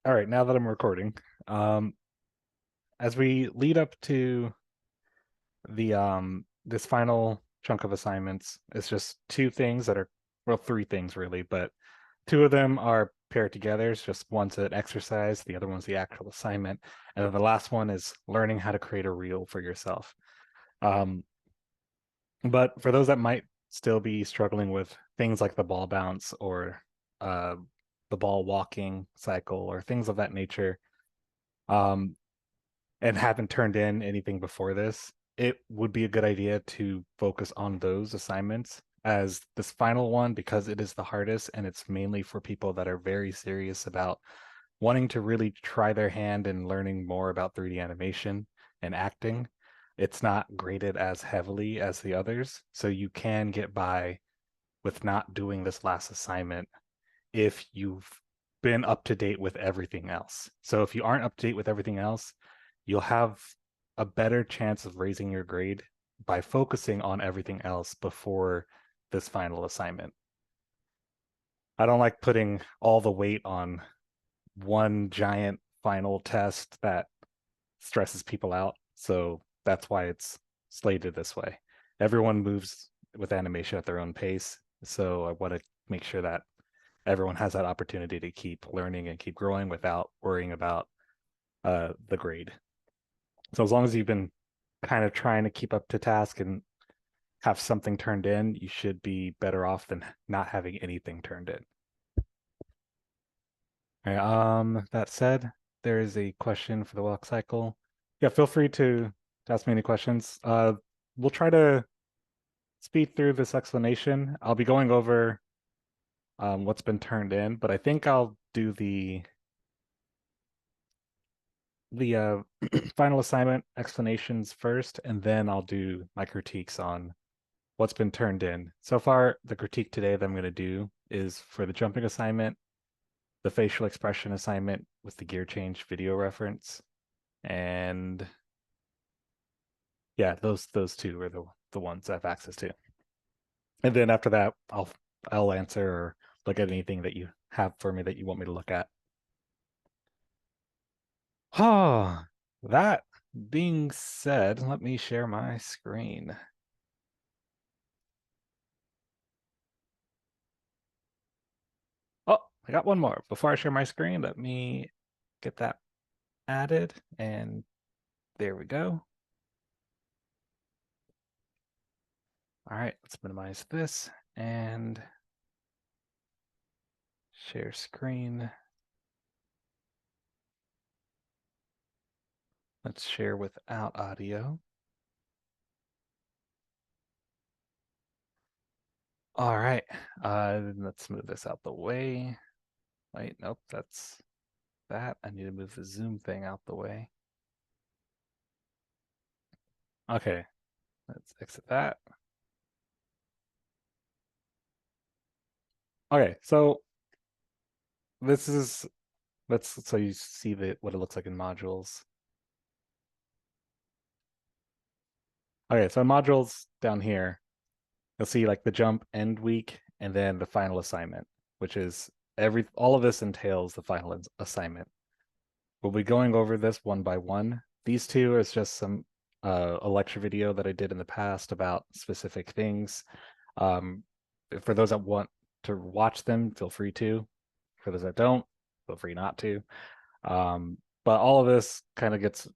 All right, now that I'm recording, um, as we lead up to the this final chunk of assignments, it's just two things that are, well, three things really, but two of them are paired together. It's just one's an exercise, the other one's the actual assignment, and then the last one is learning how to create a reel for yourself. Um, but for those that might still be struggling with things like the ball bounce or uh, the ball walking cycle or things of that nature, um, and haven't turned in anything before this, it would be a good idea to focus on those assignments as this final one because it is the hardest and it's mainly for people that are very serious about wanting to really try their hand in learning more about 3D animation and acting. It's not graded as heavily as the others, so you can get by with not doing this last assignment if you've been up to date with everything else. So if you aren't up to date with everything else, you'll have a better chance of raising your grade by focusing on everything else before this final assignment. I don't like putting all the weight on one giant final test that stresses people out. So that's why it's slated this way. Everyone moves with animation at their own pace. So I want to make sure that everyone has that opportunity to keep learning and keep growing without worrying about the grade. So as long as you've been kind of trying to keep up to task and have something turned in, you should be better off than not having anything turned in. All right, that said, there is a question for the walk cycle. Yeah, feel free to ask me any questions. We'll try to speed through this explanation. I'll be going over what's been turned in, but I think I'll do the final assignment explanations first, and then I'll do my critiques on what's been turned in. So far, the critique today that I'm going to do is for the jumping assignment, the facial expression assignment with the gear change video reference, and yeah, those two are the ones I have access to. And then after that, I'll answer or look at anything that you have for me that you want me to look at. Oh, that being said, let me share my screen. Oh, I got one more. Before I share my screen, let me get that added, and there we go. All right, let's minimize this and share screen. Let's share without audio. All right, let's move this out the way. Wait, nope, that's that. I need to move the zoom thing out the way. Okay, let's exit that. Okay, so this is so you see what it looks like in modules. Okay, so in modules down here, you'll see like the jump end week and then the final assignment, which is all of this entails the final assignment. We'll be going over this one by one. These two is just some a lecture video that I did in the past about specific things. Um, for those that want to watch them, feel free to. For those that don't, feel free not to. But all of this kind of gets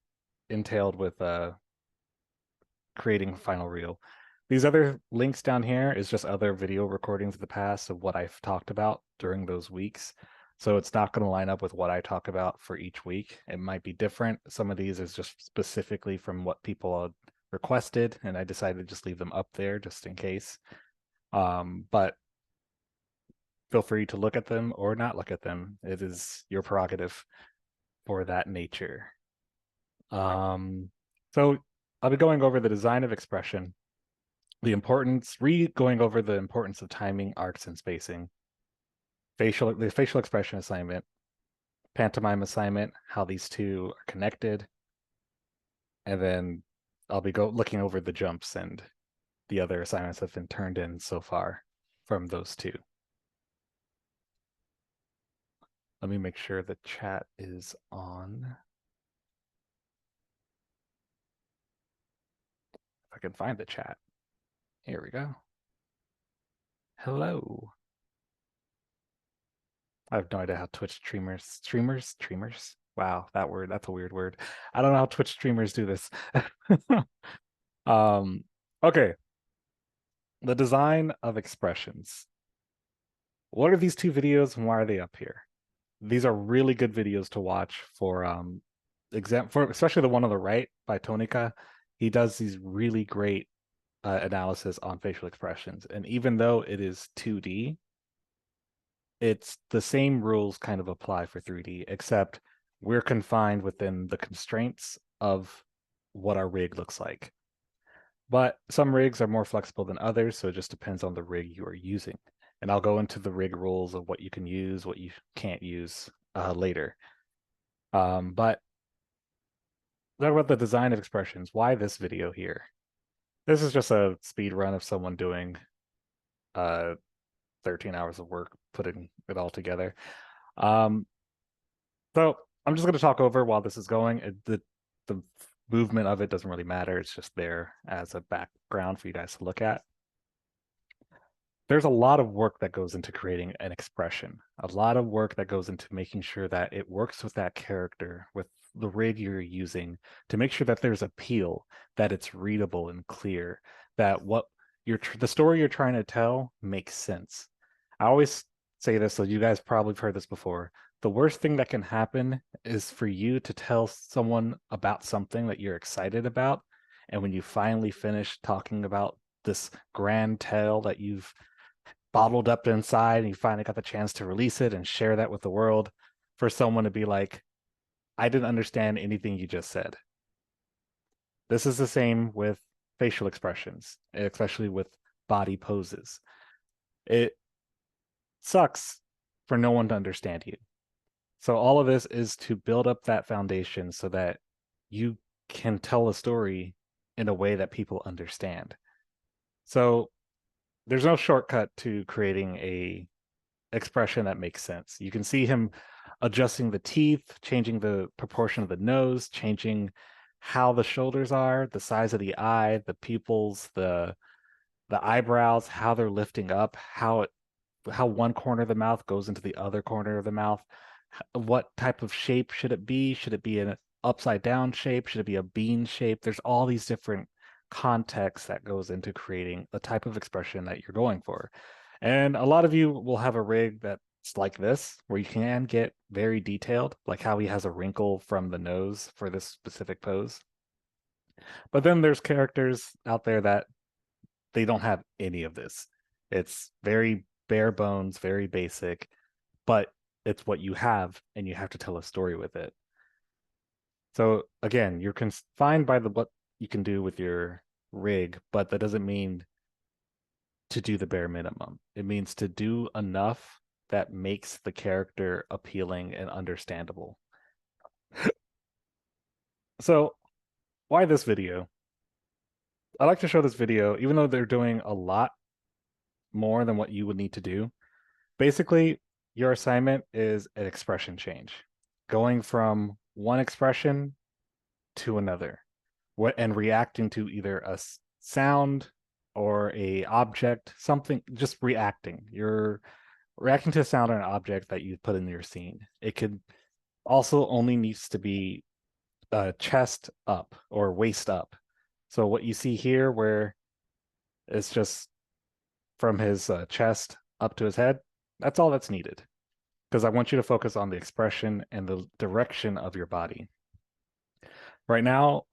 entailed with creating final reel. These other links down here is just other video recordings of the past of what I've talked about during those weeks. So it's not going to line up with what I talk about for each week. It might be different. Some of these is just specifically from what people had requested, and I decided to just leave them up there just in case. But feel free to look at them or not look at them. It is your prerogative for that nature. So I'll be going over the design of expression, going over the importance of timing, arcs, and spacing, the facial expression assignment, pantomime assignment, how these two are connected, and then I'll be looking over the jumps and the other assignments that have been turned in so far from those two. Let me make sure the chat is on. If I can find the chat. Here we go. Hello. I have no idea how Twitch streamers. Wow, that's a weird word. I don't know how Twitch streamers do this. Okay. The design of expressions. What are these two videos and why are they up here? These are really good videos to watch for especially the one on the right by Tonika. He does these really great analysis on facial expressions. And even though it is 2D, it's the same rules kind of apply for 3D, except we're confined within the constraints of what our rig looks like. But some rigs are more flexible than others, so it just depends on the rig you are using. And I'll go into the rig rules of what you can use, what you can't use later. But talk about the design of expressions. Why this video here? This is just a speed run of someone doing 13 hours of work, putting it all together. So I'm just going to talk over while this is going. The movement of it doesn't really matter. It's just there as a background for you guys to look at. There's a lot of work that goes into creating an expression, a lot of work that goes into making sure that it works with that character, with the rig you're using, to make sure that there's appeal, that it's readable and clear, that the story you're trying to tell makes sense. I always say this, so you guys probably have heard this before. The worst thing that can happen is for you to tell someone about something that you're excited about, and when you finally finish talking about this grand tale that you've bottled up inside and you finally got the chance to release it and share that with the world, for someone to be like, I didn't understand anything you just said. This is the same with facial expressions, especially with body poses. It sucks for no one to understand you. So all of this is to build up that foundation so that you can tell a story in a way that people understand. So there's no shortcut to creating a expression that makes sense. You can see him adjusting the teeth, changing the proportion of the nose, changing how the shoulders are, the size of the eye, the pupils, the eyebrows, how they're lifting up, how one corner of the mouth goes into the other corner of the mouth. What type of shape should it be? Should it be an upside down shape? Should it be a bean shape? There's all these different context that goes into creating the type of expression that you're going for. And a lot of you will have a rig that's like this, where you can get very detailed, like how he has a wrinkle from the nose for this specific pose. But then there's characters out there that they don't have any of this. It's very bare bones, very basic, but it's what you have, and you have to tell a story with it. So again, you're confined by what you can do with your rig, but that doesn't mean to do the bare minimum. It means to do enough that makes the character appealing and understandable. So why this video? I like to show this video, even though they're doing a lot more than what you would need to do. Basically, your assignment is an expression change, going from one expression to another, and reacting to either a sound or a object, something, just reacting. You're reacting to a sound or an object that you put in your scene. It could also only needs to be chest up or waist up. So what you see here, where it's just from his chest up to his head, that's all that's needed. Because I want you to focus on the expression and the direction of your body. Right now,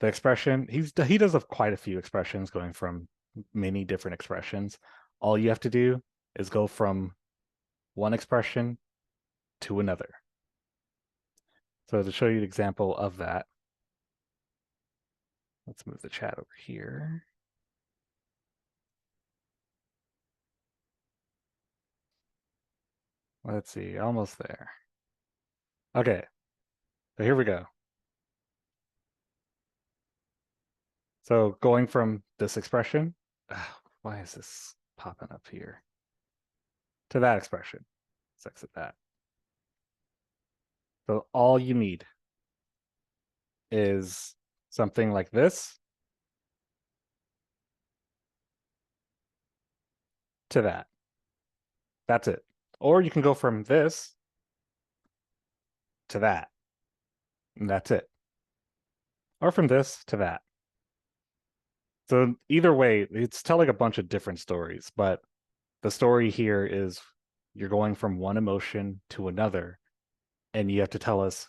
the expression, he does quite a few expressions, going from many different expressions. All you have to do is go from one expression to another. So to show you an example of that, let's move the chat over here. Let's see, almost there. Okay, so here we go. So going from this expression, why is this popping up here? To that expression. Let's exit that. So all you need is something like this to that. That's it. Or you can go from this to that, and that's it. Or from this to that. So either way, it's telling a bunch of different stories, but the story here is you're going from one emotion to another, and you have to tell us,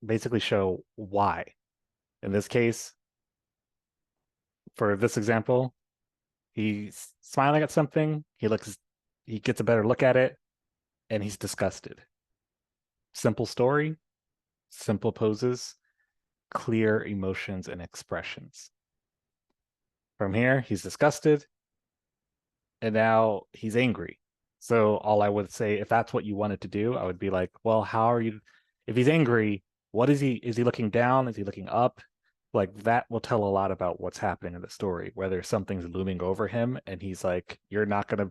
basically show why. In this case, for this example, he's smiling at something, he gets a better look at it, and he's disgusted. Simple story, simple poses, clear emotions and expressions. From here, he's disgusted, and now he's angry. So all I would say, if that's what you wanted to do, I would be like, well, how are you? If he's angry, what is he? Is he looking down? Is he looking up? Like that will tell a lot about what's happening in the story. Whether something's looming over him, and he's like, "You're not gonna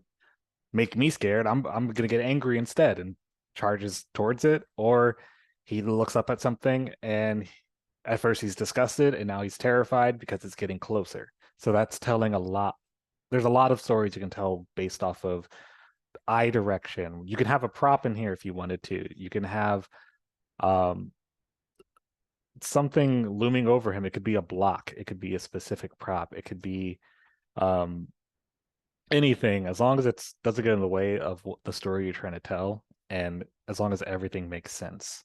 make me scared. I'm gonna get angry instead," and charges towards it, or he looks up at something and at first he's disgusted and now he's terrified because it's getting closer. So that's telling a lot. There's a lot of stories you can tell based off of eye direction. You can have a prop in here if you wanted to. You can have um, something looming over him. It could be a block. It could be a specific prop. It could be um, anything, as long as it doesn't get in the way of what the story you're trying to tell, and as long as everything makes sense.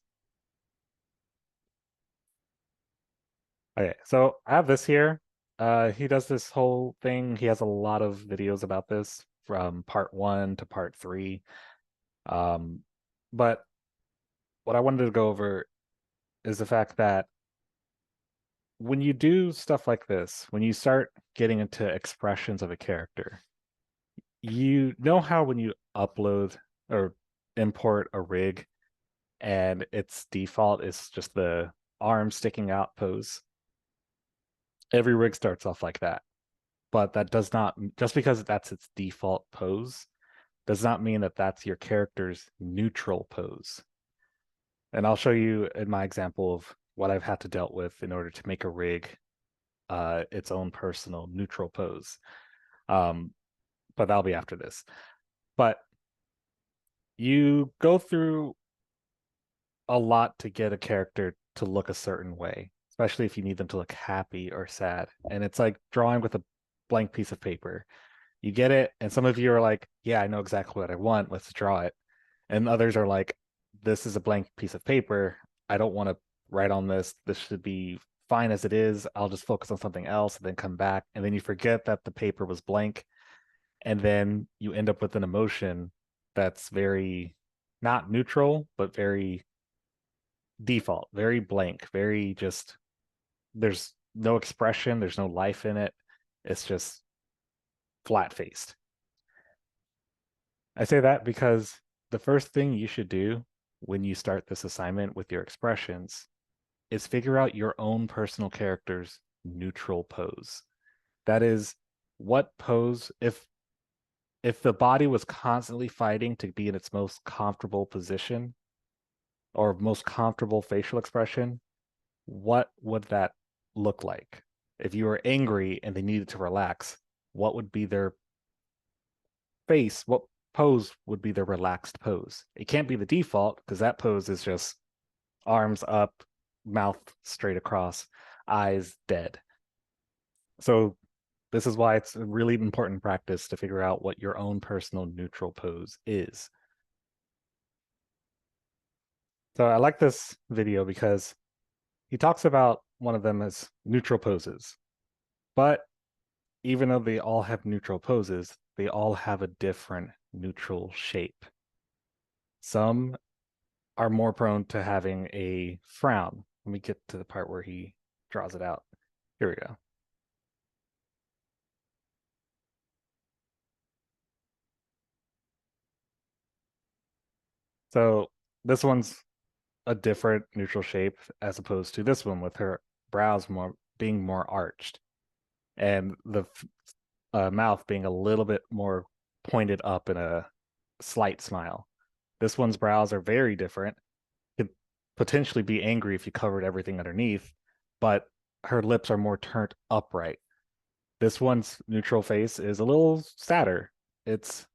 Okay, so I have this here. He does this whole thing. He has a lot of videos about this from part 1 to part 3. Um, but what I wanted to go over is the fact that when you do stuff like this, when you start getting into expressions of a character, you know how when you upload or import a rig and its default is just the arm sticking out pose. Every rig starts off like that, but that does not, just because that's its default pose, does not mean that that's your character's neutral pose. And I'll show you in my example of what I've had to dealt with in order to make a rig its own personal neutral pose. But that'll be after this. But you go through a lot to get a character to look a certain way, especially if you need them to look happy or sad. And it's like drawing with a blank piece of paper. You get it, and some of you are like, yeah, I know exactly what I want. Let's draw it. And others are like, this is a blank piece of paper. I don't want to write on this. This should be fine as it is. I'll just focus on something else and then come back. And then you forget that the paper was blank. And then you end up with an emotion that's very not neutral, but very default, very blank, very just, there's no expression, there's no life in it. It's just flat faced. I say that because the first thing you should do when you start this assignment with your expressions is figure out your own personal character's neutral pose. That is, what pose, if the body was constantly fighting to be in its most comfortable position or most comfortable facial expression, what would that look like? If you were angry and they needed to relax, what would be their face? What pose would be their relaxed pose? It can't be the default because that pose is just arms up, mouth straight across, eyes dead. So this is why it's a really important practice to figure out what your own personal neutral pose is. So I like this video because he talks about one of them as neutral poses. But even though they all have neutral poses, they all have a different neutral shape. Some are more prone to having a frown. Let me get to the part where he draws it out. Here we go. So this one's a different neutral shape as opposed to this one with her brows more being more arched and the mouth being a little bit more pointed up in a slight smile. This one's brows are very different. potentially be angry if you covered everything underneath, but her lips are more turned upright. This one's neutral face is a little sadder. It's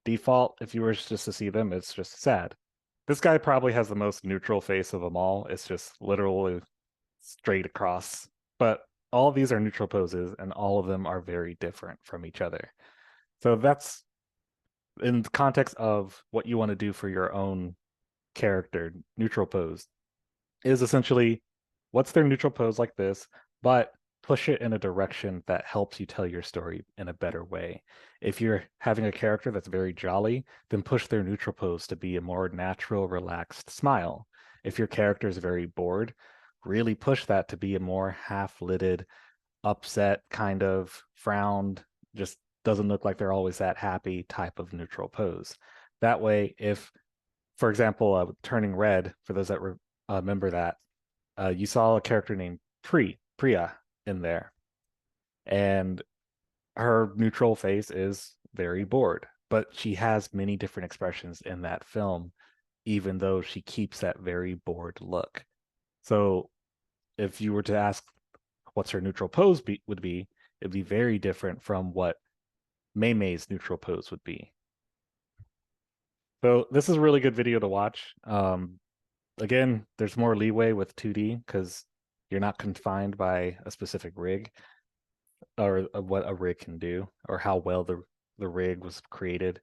default. If you were just to see them, it's just sad. This guy probably has the most neutral face of them all. It's just literally straight across. But all of these are neutral poses, and all of them are very different from each other. So that's in the context of what you want to do for your own character. Neutral pose is essentially what's their neutral pose like this, but push it in a direction that helps you tell your story in a better way. If you're having a character that's very jolly, then push their neutral pose to be a more natural, relaxed smile. If your character is very bored, really push that to be a more half-lidded, upset, kind of frowned, just doesn't look like they're always that happy type of neutral pose. That way, if, for example, turning red, for those that remember that, you saw a character named Priya in there, and her neutral face is very bored, but she has many different expressions in that film, even though she keeps that very bored look. So if you were to ask what's her neutral pose would be, it'd be very different from what Mei Mei's neutral pose would be. So this is a really good video to watch. Again, there's more leeway with 2D because you're not confined by a specific rig or what a rig can do or how well the rig was created.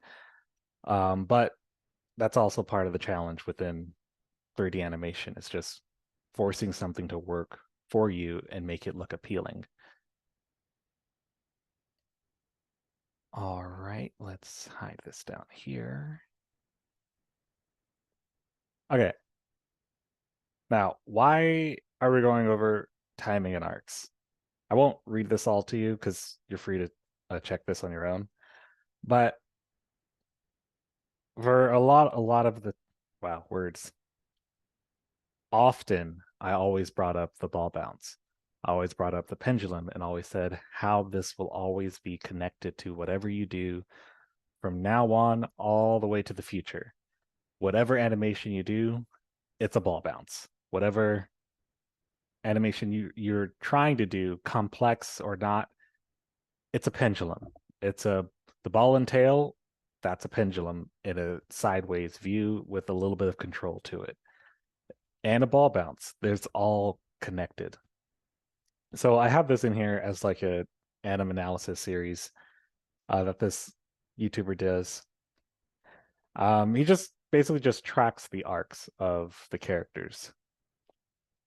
But that's also part of the challenge within 3D animation. It's just forcing something to work for you and make it look appealing. All right, let's hide this down here. Okay. Now, why are we going over timing and arcs? I won't read this all to you because you're free to check this on your own. But for a lot of the words, often I always brought up the ball bounce. I always brought up the pendulum and always said how this will always be connected to whatever you do from now on all the way to the future. Whatever animation you do, it's a ball bounce. Whatever animation you're trying to do, complex or not, it's a pendulum. It's the ball and tail, that's a pendulum in a sideways view with a little bit of control to it. And a ball bounce. There's all connected. So I have this in here as like a anim analysis series that this YouTuber does. He just basically just tracks the arcs of the characters.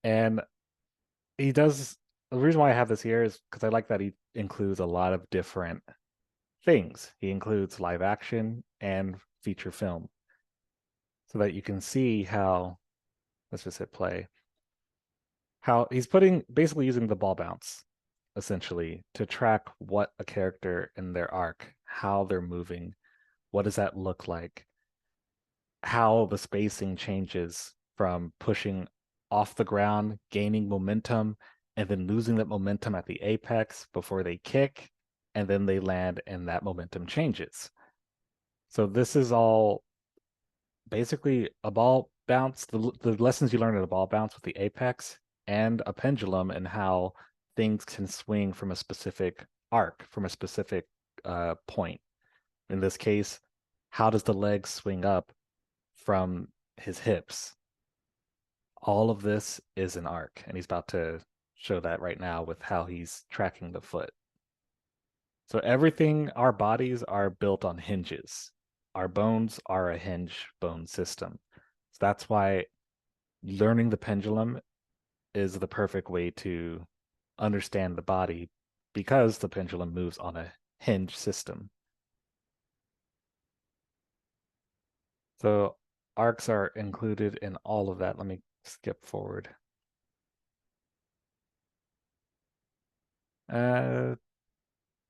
And he does the reason why I have this here is because I like that he includes a lot of different things. He includes live action and feature film so that you can see how, let's just hit play, how he's basically using the ball bounce essentially to track what a character in their arc, how they're moving, what does that look like, how the spacing changes from pushing off the ground, gaining momentum, and then losing that momentum at the apex before they kick, and then they land and that momentum changes. So this is all basically a ball bounce, the lessons you learn at a ball bounce with the apex and a pendulum and how things can swing from a specific arc, from a specific point. In this case, how does the leg swing up from his hips? All of this is an arc, and he's about to show that right now with how he's tracking the foot. So everything, our bodies are built on hinges. Our bones are a hinge bone system. So that's why learning the pendulum is the perfect way to understand the body because the pendulum moves on a hinge system. So arcs are included in all of that. Let me skip forward.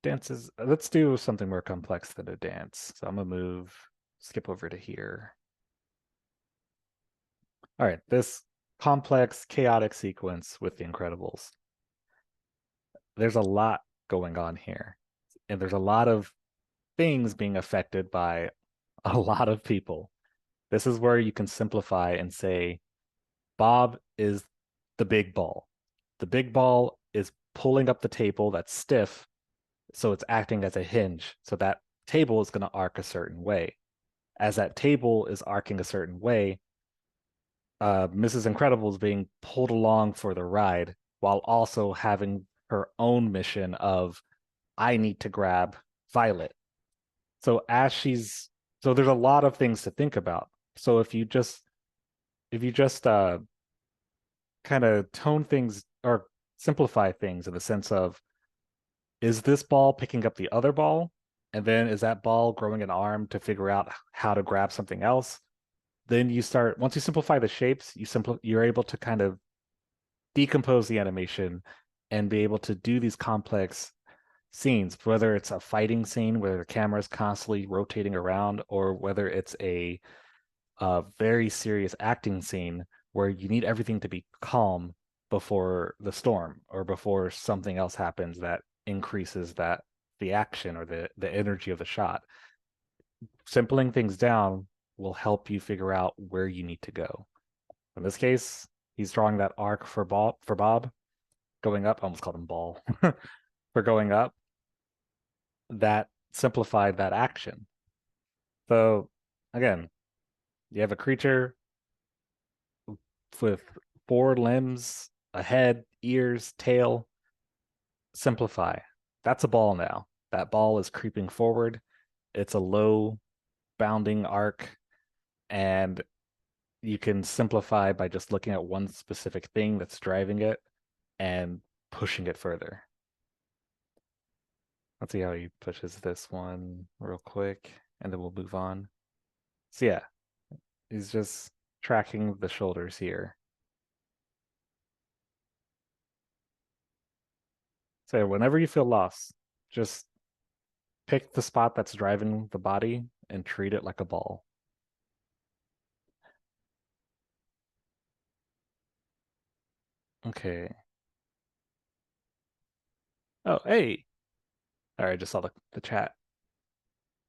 Dances, let's do something more complex than a dance. So I'm gonna skip over to here. All right, this complex, chaotic sequence with the Incredibles. There's a lot going on here, and there's a lot of things being affected by a lot of people. This is where you can simplify and say Bob is the big ball. The big ball is pulling up the table that's stiff, so it's acting as a hinge. So that table is going to arc a certain way. As that table is arcing a certain way, Mrs. Incredible is being pulled along for the ride while also having her own mission of I need to grab Violet. So so there's a lot of things to think about. So if you just kind of tone things or simplify things in the sense of is this ball picking up the other ball? And then is that ball growing an arm to figure out how to grab something else? Then once you simplify the shapes, you're able to kind of decompose the animation and be able to do these complex scenes, whether it's a fighting scene where the camera is constantly rotating around, or whether it's a very serious acting scene where you need everything to be calm before the storm or before something else happens that increases the action or the energy of the shot. Simpling things down will help you figure out where you need to go. In this case, he's drawing that arc for Bob going up. I almost called him Ball for going up. That simplified that action. So again, you have a creature with four limbs, a head, ears, tail. Simplify. That's a ball now. That ball is creeping forward. It's a low bounding arc, and you can simplify by just looking at one specific thing that's driving it and pushing it further. Let's see how he pushes this one real quick, and then we'll move on. So yeah, he's just tracking the shoulders here. So whenever you feel lost, just pick the spot that's driving the body and treat it like a ball. Okay. Oh, hey. All right, just saw the chat.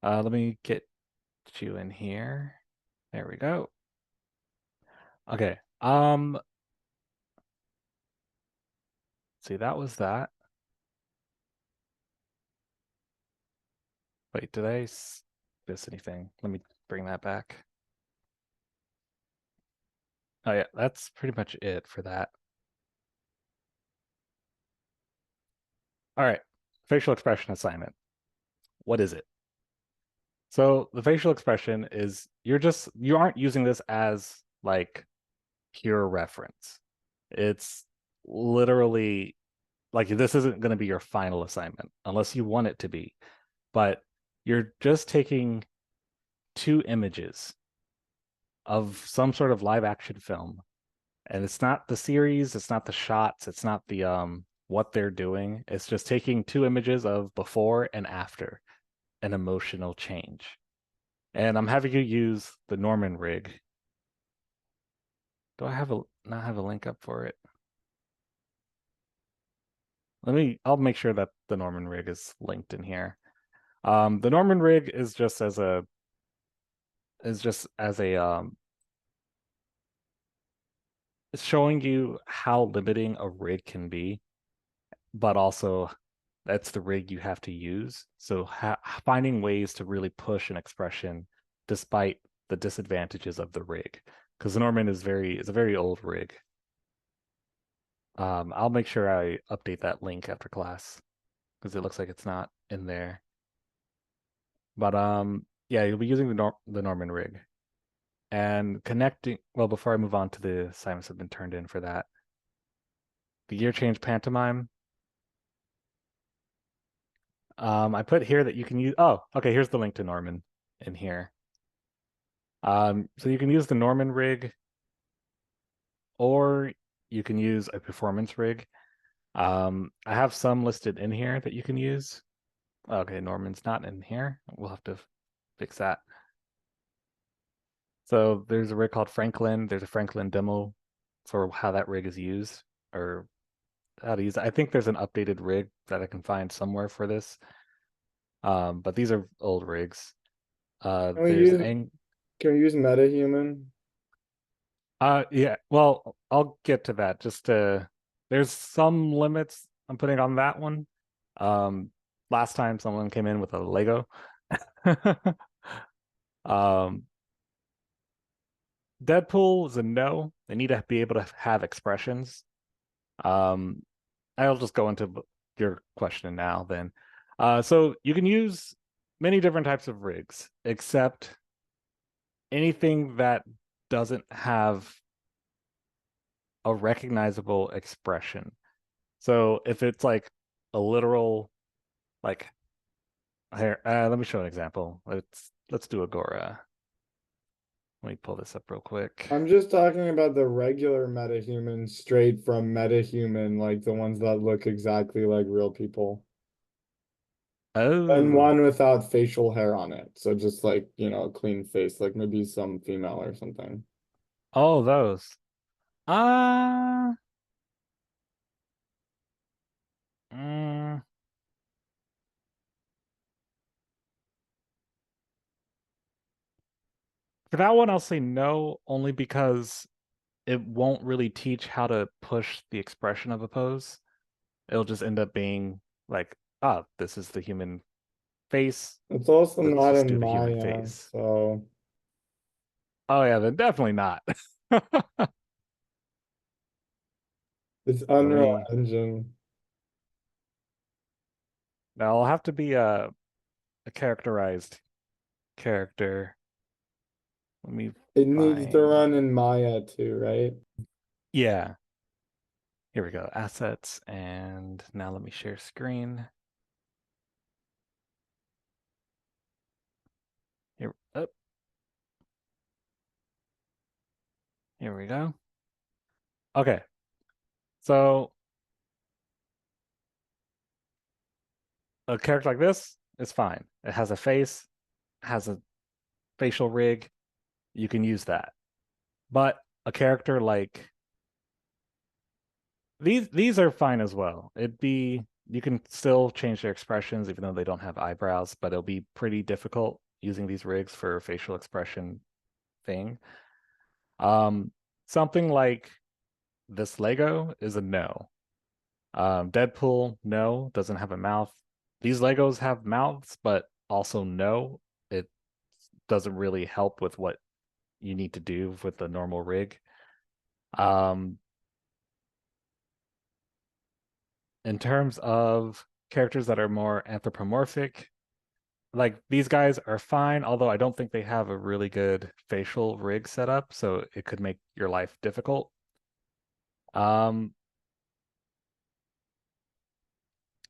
Let me get you in here. There we go. Okay. See, that was that. Wait, did I miss anything? Let me bring that back. Oh yeah, that's pretty much it for that. All right, facial expression assignment. What is it? So the facial expression is you aren't using this as like pure reference. It's literally like this isn't going to be your final assignment unless you want it to be, but you're just taking two images of some sort of live action film, and it's not the series, it's not the shots, it's not the what they're doing. It's just taking two images of before and after an emotional change. And I'm having you use the Norman rig. Do I have a not have a link up for it? I'll make sure that the Norman rig is linked in here. The Norman rig is just as a it's showing you how limiting a rig can be, but also that's the rig you have to use. So finding ways to really push an expression despite the disadvantages of the rig, because the Norman is a very old rig. I'll make sure I update that link after class because it looks like it's not in there. But yeah, you'll be using the Norman rig and connecting. Well, before I move on to the assignments that have been turned in for that, the gear change pantomime. I put here that you can use. Oh, okay. Here's the link to Norman in here. So you can use the Norman rig, or you can use a performance rig. I have some listed in here that you can use. Okay, Norman's not in here. We'll have to fix that. So there's a rig called Franklin. There's a Franklin demo for how that rig is used or how to use it. I think there's an updated rig that I can find somewhere for this. But these are old rigs. Can we There's use can we use MetaHuman? Yeah, well, I'll get to that. There's some limits I'm putting on that one. Um, Last time someone came in with a Lego. Um, Deadpool is a no. They need to be able to have expressions. Um, I'll just go into your question now then. So you can use many different types of rigs, except anything that doesn't have a recognizable expression. So if it's like a literal, like here, let me show an example. Let's do Agora. Let me pull this up real quick. I'm just talking about the regular metahuman straight from metahuman, like the ones that look exactly like real people. And Oh, one without facial hair on it. So just like, a clean face, like maybe some female or something. oh, those. Uh, mm, for that one, I'll say no, only because it won't really teach how to push the expression of a pose. It'll just end up being like, ah, this is the human face. It's also Let's not just do in the human Maya, face. so Oh yeah, then definitely not. it's Let Unreal me. Engine. Now I'll have to be a characterized character. Let me It needs to find. run in Maya too, right? Yeah, here we go. Assets, and now let me share screen. Here, oh, here we go. Okay, so a character like this is fine. It has a face, has a facial rig. You can use that. But a character like these are fine as well. It'd be you can still change their expressions even though they don't have eyebrows, but it'll be pretty difficult using these rigs for a facial expression thing. Um, Something like this Lego is a no. Deadpool, no, doesn't have a mouth. These Legos have mouths, but also no, it doesn't really help with what you need to do with the normal rig. Um, in terms of characters that are more anthropomorphic, like these guys are fine, although I don't think they have a really good facial rig setup, so it could make your life difficult. Um,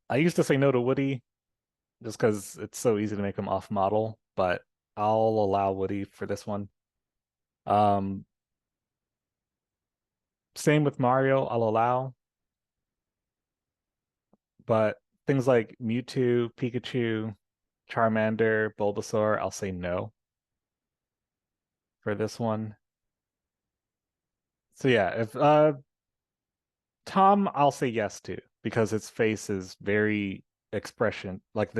I used to say no to Woody just because it's so easy to make him off model, but I'll allow Woody for this one. Um, Same with Mario, I'll allow, but things like Mewtwo, Pikachu, Charmander, Bulbasaur, I'll say no for this one. So yeah, if Tom, I'll say yes to because its face is very expression like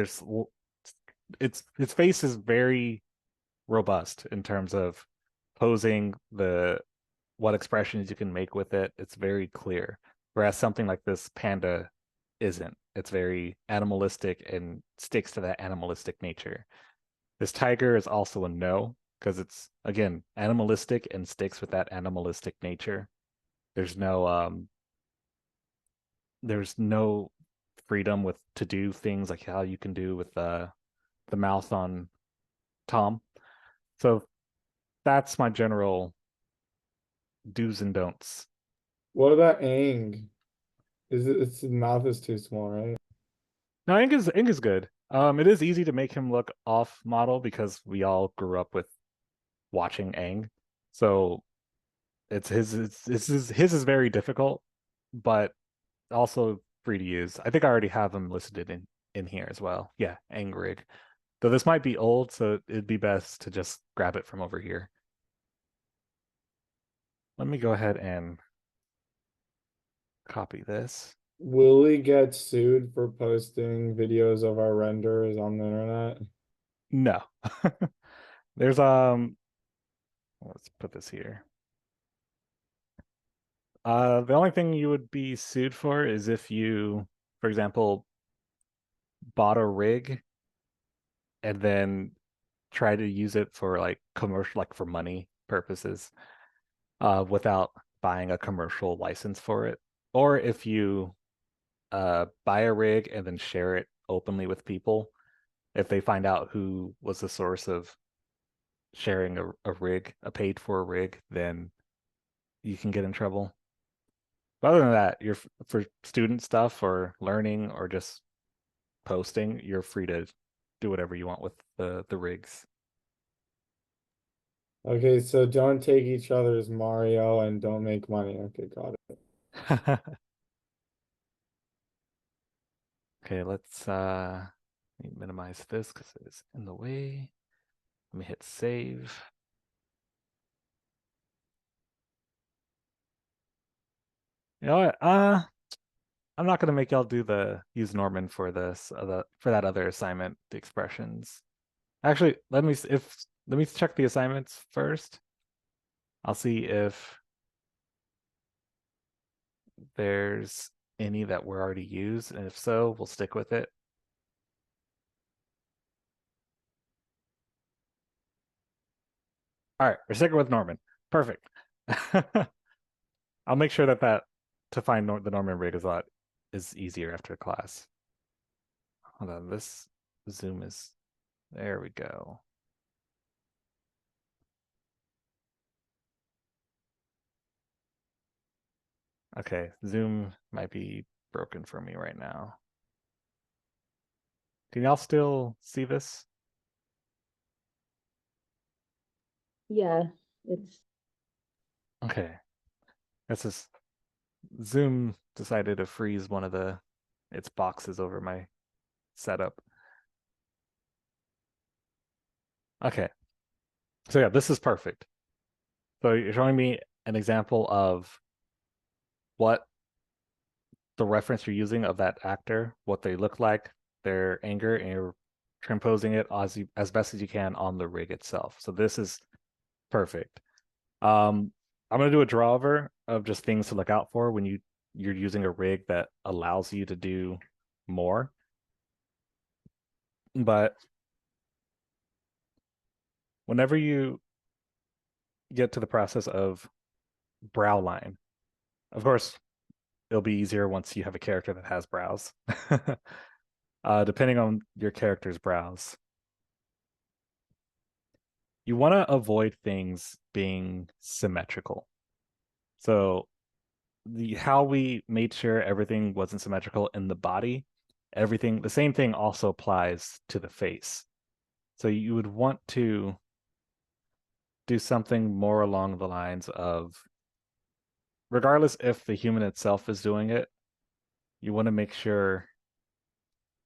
its face is very robust in terms of posing the what expressions you can make with it. It's very clear. Whereas something like this panda isn't. It's very animalistic and sticks to that animalistic nature. This tiger is also a no because it's again animalistic and sticks with that animalistic nature. There's no there's no freedom with to do things like how you can do with the mouth on Tom. So that's my general do's and don'ts. What about Aang? Its mouth is too small, right? No, Ink is good. It is easy to make him look off model because we all grew up with watching Aang, so his is very difficult, but also free to use. I think I already have him listed in here as well. Yeah, Aang rig. Though this might be old, so it'd be best to just grab it from over here. Let me go ahead and copy this. Will we get sued for posting videos of our renders on the internet? No. There's let's put this here. The only thing you would be sued for is if you, for example, bought a rig and then try to use it for like commercial, like for money purposes, without buying a commercial license for it. Or if you buy a rig and then share it openly with people, if they find out who was the source of sharing a rig, a paid for rig, then you can get in trouble. But other than that, you're for student stuff or learning or just posting, you're free to do whatever you want with the rigs. Okay, so don't take each other's Mario and don't make money. Okay, got it. Okay, let's minimize this because it's in the way. Let me hit save. You know what? I'm not gonna make y'all do the use Norman for this for that other assignment, the expressions. Actually, let me check the assignments first. I'll see if there's any that were already used, and if so, we'll stick with it. All right, we're sticking with Norman. Perfect. I'll make sure that to find the Norman rig is easier after class. Hold on, this zoom is there we go. Okay, zoom might be broken for me right now. Can y'all still see this? Yeah, it's Okay. This is Zoom decided to freeze one of its boxes over my setup. Okay. So yeah, this is perfect. So you're showing me an example of what the reference you're using of that actor, what they look like, their anger, and you're transposing it as best as you can on the rig itself. So this is perfect. I'm gonna do a drawover of just things to look out for when you're using a rig that allows you to do more. But whenever you get to the process of brow line, of course, it'll be easier once you have a character that has brows. Depending on your character's brows, you want to avoid things being symmetrical. So how we made sure everything wasn't symmetrical in the body, the same thing also applies to the face. So you would want to do something more along the lines of, regardless if the human itself is doing it, you want to make sure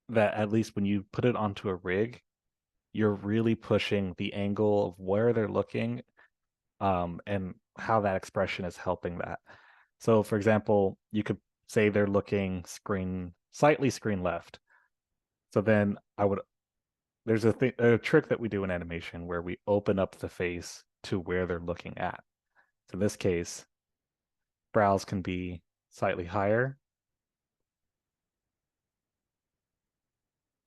that at least when you put it onto a rig, you're really pushing the angle of where they're looking, and how that expression is helping that. So, for example, you could say they're looking slightly screen left. So then there's a trick that we do in animation where we open up the face to where they're looking at. So in this case, brows can be slightly higher.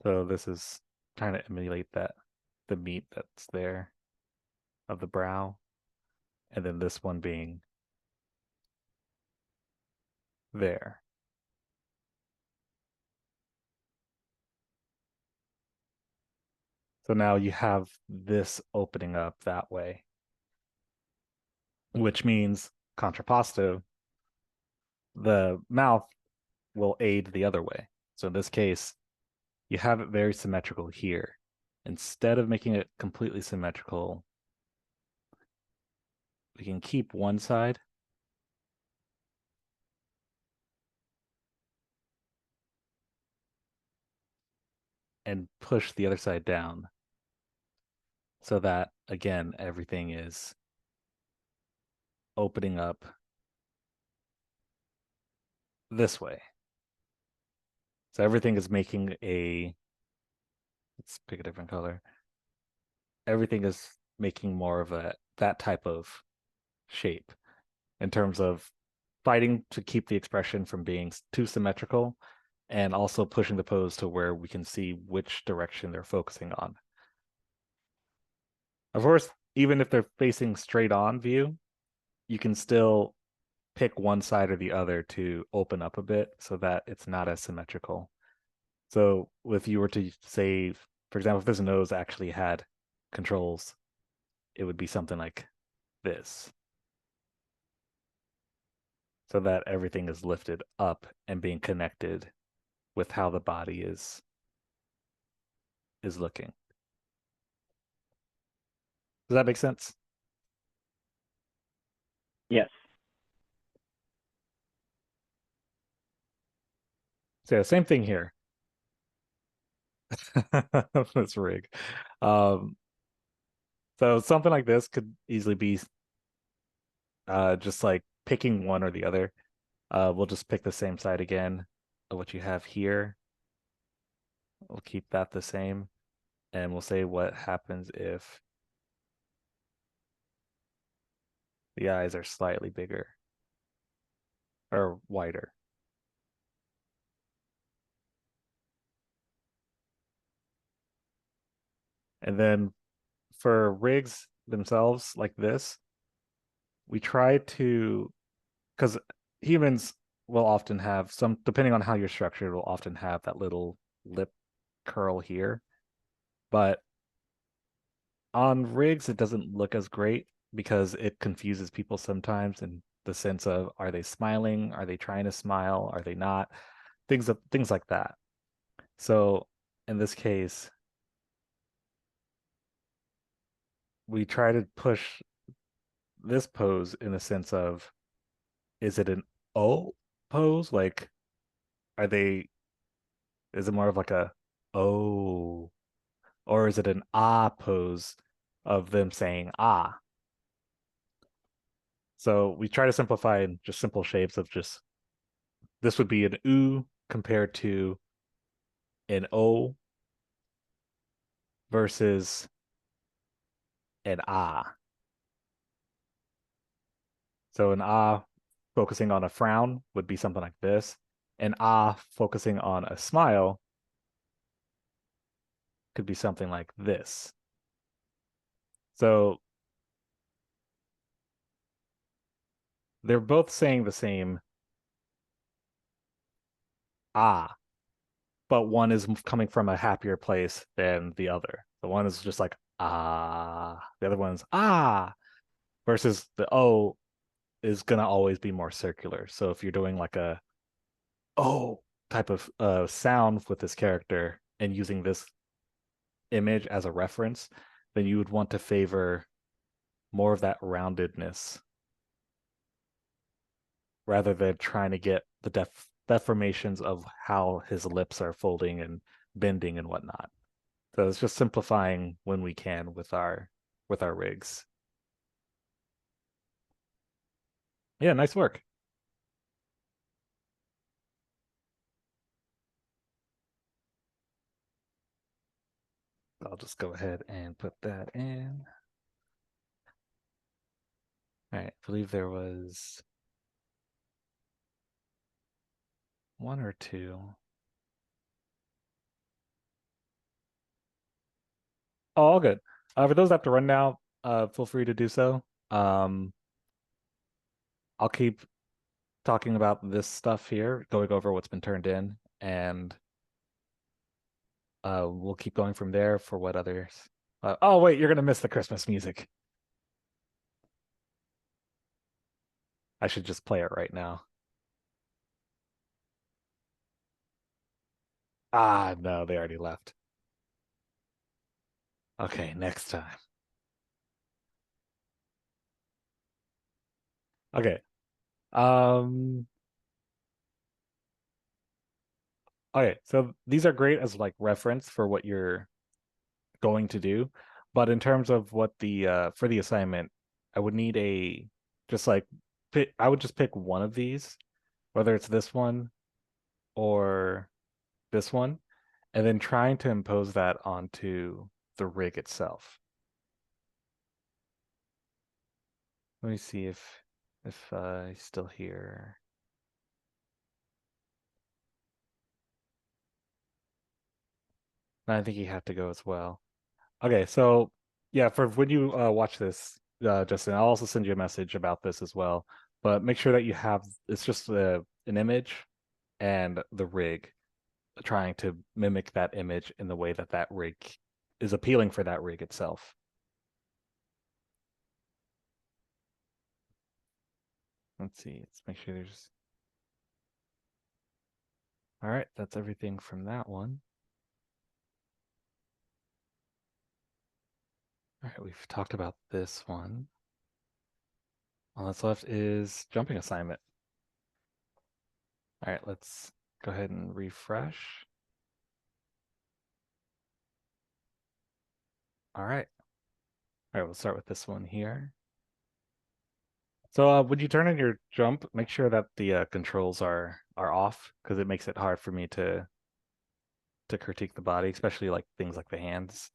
So this is trying to emulate the meat that's there of the brow. And then this one being there. So now you have this opening up that way, which means contrapposto, the mouth will aid the other way. So in this case, you have it very symmetrical here. Instead of making it completely symmetrical, we can keep one side and push the other side down so that, again, everything is opening up this way. So everything is making let's pick a different color. Everything is making more of that type of shape in terms of fighting to keep the expression from being too symmetrical, and also pushing the pose to where we can see which direction they're focusing on. Of course, even if they're facing straight on view, you can still pick one side or the other to open up a bit so that it's not as symmetrical. So if you were to say, for example, if this nose actually had controls, it would be something like this, so that everything is lifted up and being connected with how the body is looking. Does that make sense? Yes. So yeah, same thing here. This rig. So something like this could easily be just like picking one or the other. We'll just pick the same side again of what you have here. We'll keep that the same. And we'll say what happens if the eyes are slightly bigger or wider. And then for rigs themselves like this, we try to, because humans will often have some, depending on how you're structured, will often have that little lip curl here. But on rigs, it doesn't look as great because it confuses people sometimes in the sense of, are they smiling? Are they trying to smile? Are they not? Things like that. So in this case, we try to push this pose in the sense of, is it an O pose? Like, is it more of like a O, or is it an ah pose of them saying ah? So we try to simplify in just simple shapes of just, this would be an oo compared to an O versus an ah. So an ah focusing on a frown would be something like this. An ah focusing on a smile could be something like this. So they're both saying the same ah, but one is coming from a happier place than the other. The one is just like ah, the other one's ah, versus the O is gonna always be more circular. So if you're doing like a oh type of sound with this character and using this image as a reference, then you would want to favor more of that roundedness rather than trying to get the deformations of how his lips are folding and bending and whatnot. So it's just simplifying when we can with our rigs. Yeah, nice work. I'll just go ahead and put that in. All right, I believe there was one or two. Oh, all good. For those that have to run now, feel free to do so. I'll keep talking about this stuff here, going over what's been turned in, and we'll keep going from there for what others. Oh, wait, you're gonna miss the Christmas music. I should just play it right now. Ah, no, they already left. Okay, next time. Okay. Okay, so these are great as like reference for what you're going to do, but in terms of what the for the assignment, I would need a just like I would just pick one of these, whether it's this one or this one, and then trying to impose that onto the rig itself. Let me see if if he's still here. I think he had to go as well. Okay, so yeah, for when you watch this, Justin, I'll also send you a message about this as well. But make sure that you have it's just an image and the rig, trying to mimic that image in the way that that rig is appealing for that rig itself. Let's see. Let's make sure there's. All right, that's everything from that one. All right, we've talked about this one. All that's left is jumping assignment. All right, let's go ahead and refresh. All right. All right, we'll start with this one here. So when you turn on your jump, make sure that the controls are off, because it makes it hard for me to critique the body, especially like things like the hands.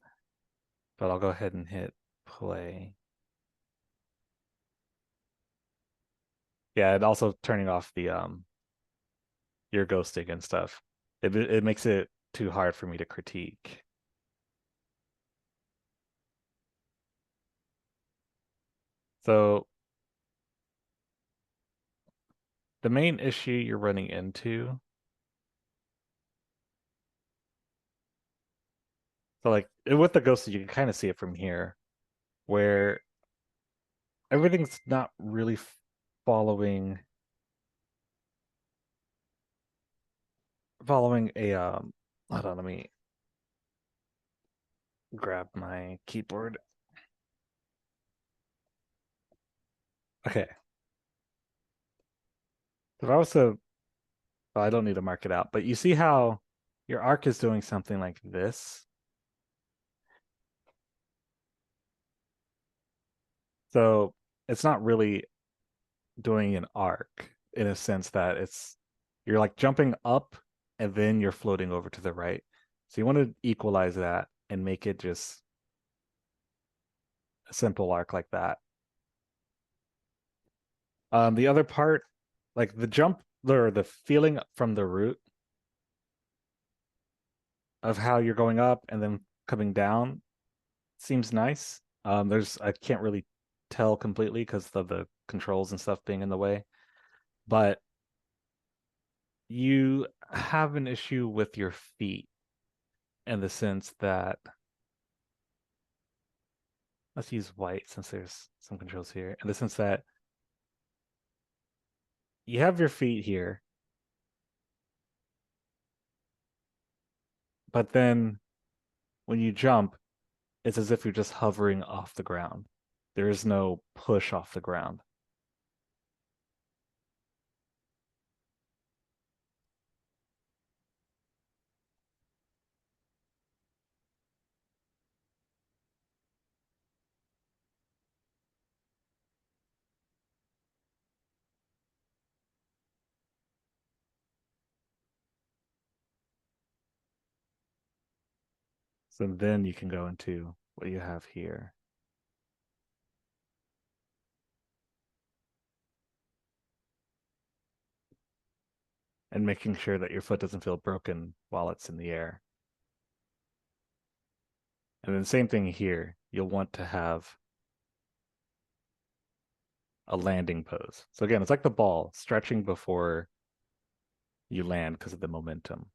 But I'll go ahead and hit play. Yeah, and also turning off the your ghosting and stuff. It makes it too hard for me to critique. So the main issue you're running into, so like with the ghosting, you can kind of see it from here, where everything's not really following a hold on, let me grab my keyboard. Okay. If I was to, well, I don't need to mark it out, but you see how your arc is doing something like this. So it's not really doing an arc in a sense that you're like jumping up and then you're floating over to the right. So you want to equalize that and make it just a simple arc like that. The other part, like the jump or the feeling from the root of how you're going up and then coming down seems nice. I can't really tell completely because of the controls and stuff being in the way, but you have an issue with your feet in the sense that, let's use white since there's some controls here, in the sense that you have your feet here, but then when you jump, it's as if you're just hovering off the ground. There is no push off the ground. So then you can go into what you have here. And making sure that your foot doesn't feel broken while it's in the air. And then same thing here. You'll want to have a landing pose. So again, it's like the ball stretching before you land because of the momentum.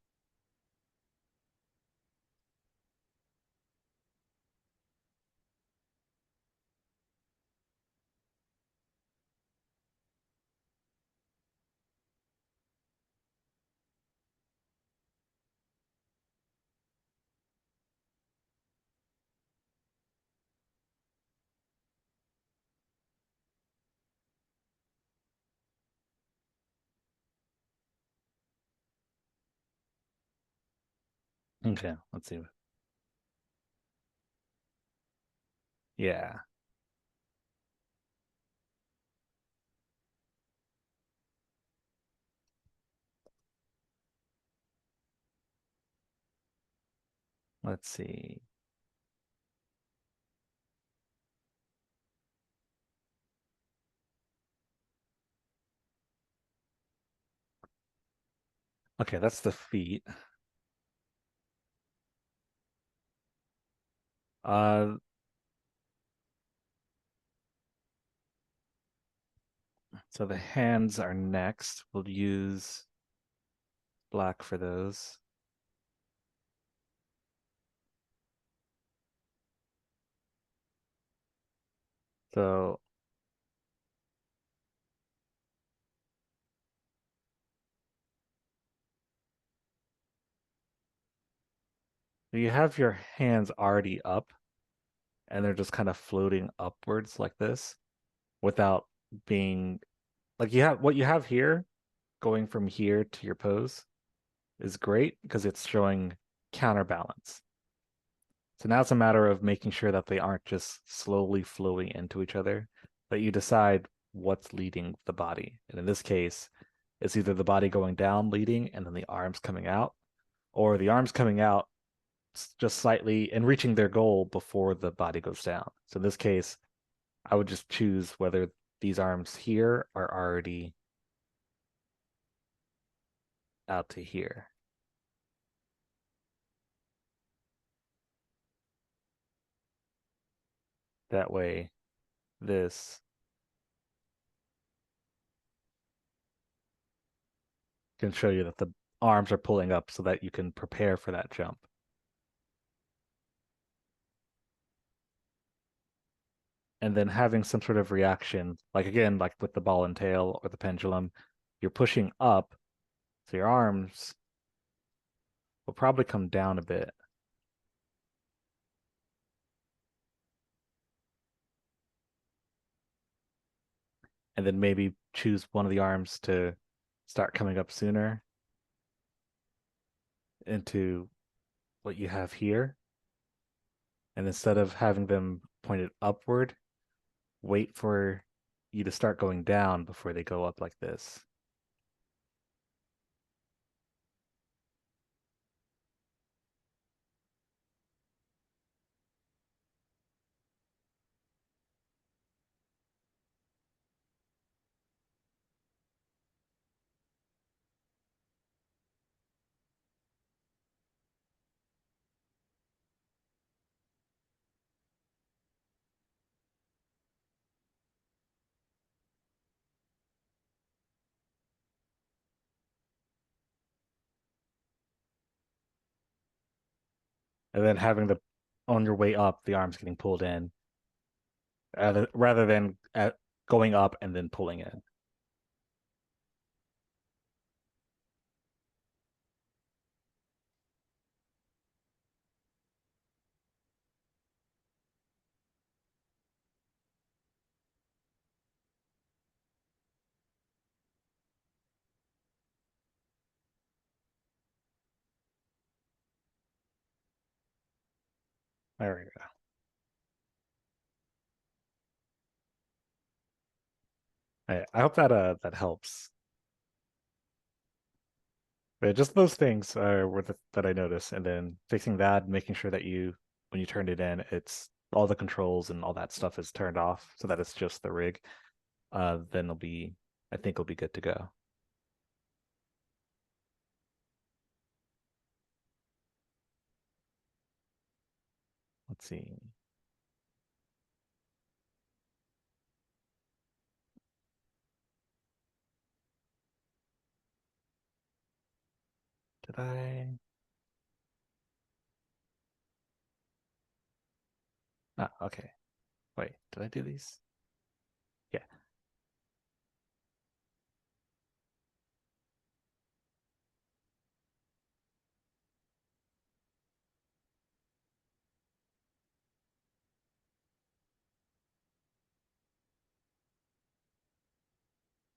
Okay, let's see. Yeah. Let's see. Okay, that's the feet. So the hands are next. We'll use black for those. So you have your hands already up and they're just kind of floating upwards like this without being like you have what you have here going from here to your pose is great because it's showing counterbalance. So now it's a matter of making sure that they aren't just slowly flowing into each other, that you decide what's leading the body. And in this case, it's either the body going down leading and then the arms coming out, or the arms coming out just slightly and reaching their goal before the body goes down. So in this case, I would just choose whether these arms here are already out to here. That way, this can show you that the arms are pulling up so that you can prepare for that jump. And then having some sort of reaction, like again, like with the ball and tail or the pendulum, you're pushing up, so your arms will probably come down a bit. And then maybe choose one of the arms to start coming up sooner into what you have here. And instead of having them pointed upward, wait for you to start going down before they go up like this. And then having the on your way up, the arms getting pulled in, rather than going up and then pulling in. There we go. I hope that that helps. But just those things were that I noticed, and then fixing that, making sure that you when you turned it in, it's all the controls and all that stuff is turned off so that it's just the rig. Then I think it'll be good to go. Let's see. Did I? Ah, okay. Wait, did I do these? Yeah.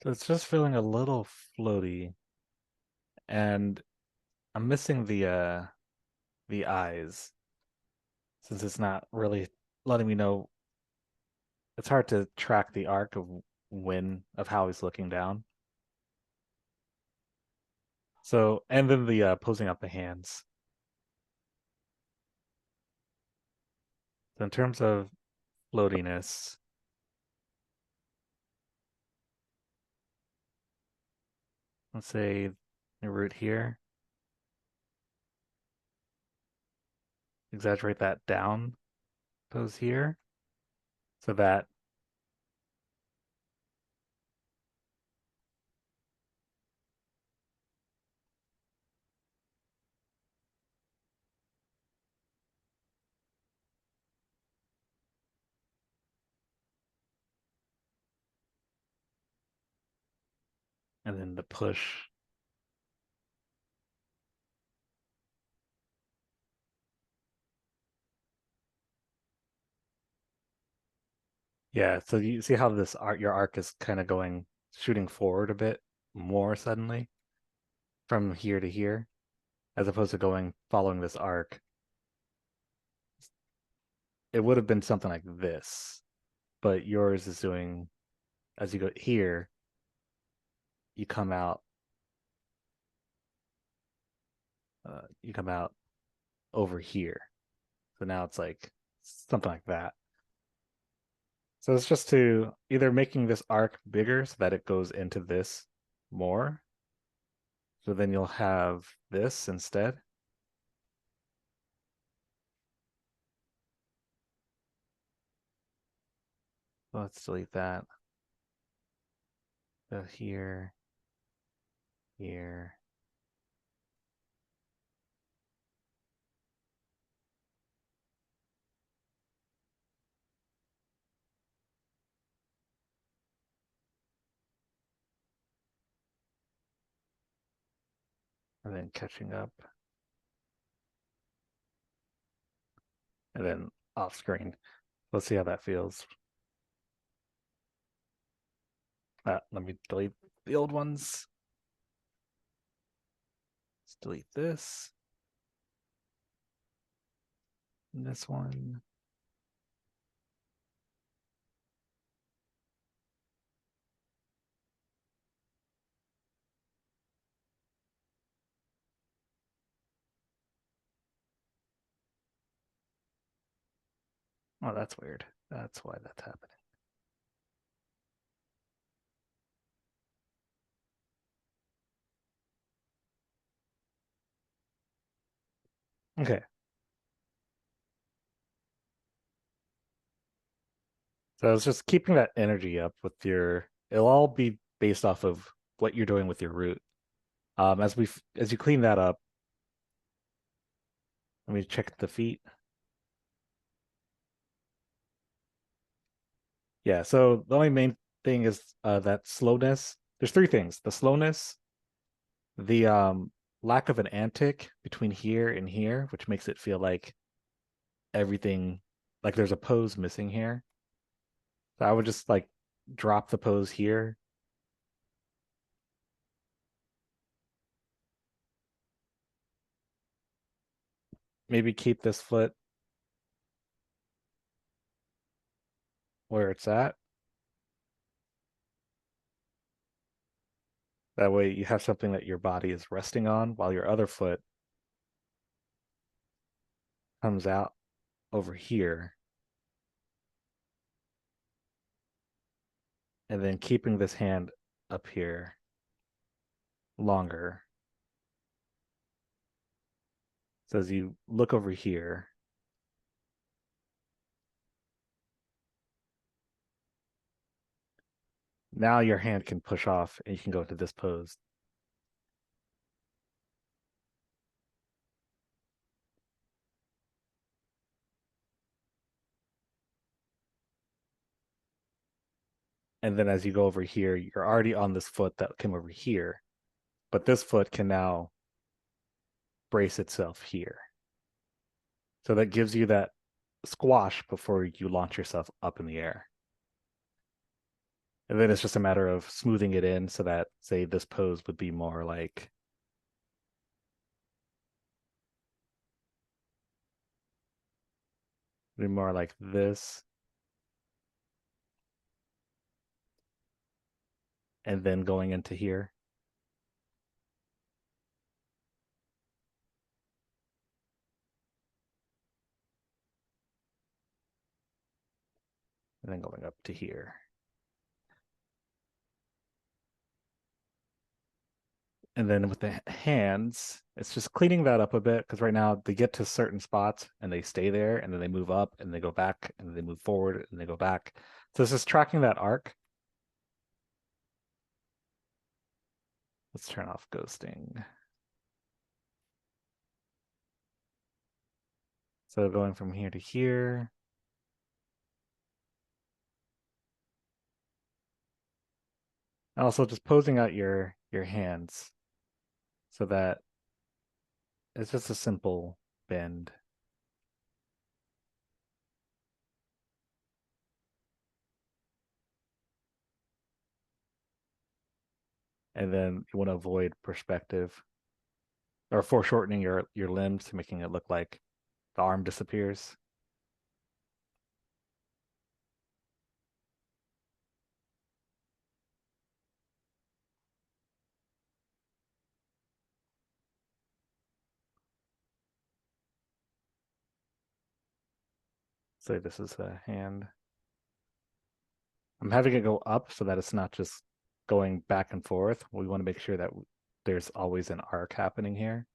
So it's just feeling a little floaty, and I'm missing the eyes since it's not really letting me know. It's hard to track the arc of of how he's looking down. So, and then the posing up the hands. So in terms of floatiness, let's say your root here. Exaggerate that down pose here so that and then the push. Yeah, so you see how this your arc is kind of going, shooting forward a bit more suddenly from here to here, as opposed to following this arc. It would have been something like this, but yours is doing, as you go here, you come out, you come out over here. So now it's like something like that. So it's just to either making this arc bigger so that it goes into this more. So then you'll have this instead. So let's delete that. So here, here. And then catching up. And then off screen. Let's see how that feels. Let me delete the old ones. Let's delete this. And this one. Oh, that's weird. That's why that's happening. Okay. So it's just keeping that energy up with it'll all be based off of what you're doing with your root. As you clean that up, let me check the feet. Yeah, so the only main thing is that slowness. There's three things: the slowness, the lack of an antic between here and here, which makes it feel like everything, like there's a pose missing here. So I would just like drop the pose here. Maybe keep this foot where it's at. That way you have something that your body is resting on while your other foot comes out over here. And then keeping this hand up here longer. So as you look over here, now your hand can push off and you can go into this pose. And then as you go over here, you're already on this foot that came over here, but this foot can now brace itself here. So that gives you that squash before you launch yourself up in the air. And then it's just a matter of smoothing it in so that, say, this pose would be more like this. And then going into here. And then going up to here. And then with the hands, it's just cleaning that up a bit because right now they get to certain spots and they stay there and then they move up and they go back and they move forward and they go back. So it's just tracking that arc. Let's turn off ghosting. So going from here to here. And also just posing out your hands so that it's just a simple bend. And then you want to avoid perspective or foreshortening your limbs to making it look like the arm disappears. Say this is a hand. I'm having it go up so that it's not just going back and forth. We want to make sure that there's always an arc happening here.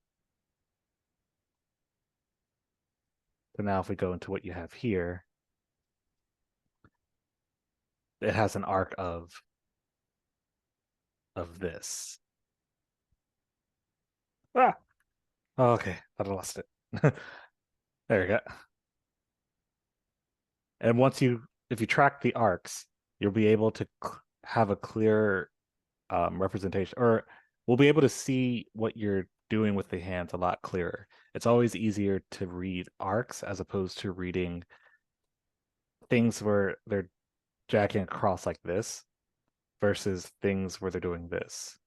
So now if we go into what you have here, it has an arc of this. Ah! Oh, okay, thought I lost it. There we go. And if you track the arcs, you'll be able to have a clear representation, or we'll be able to see what you're doing with the hands a lot clearer. It's always easier to read arcs as opposed to reading things where they're jacking across like this versus things where they're doing this.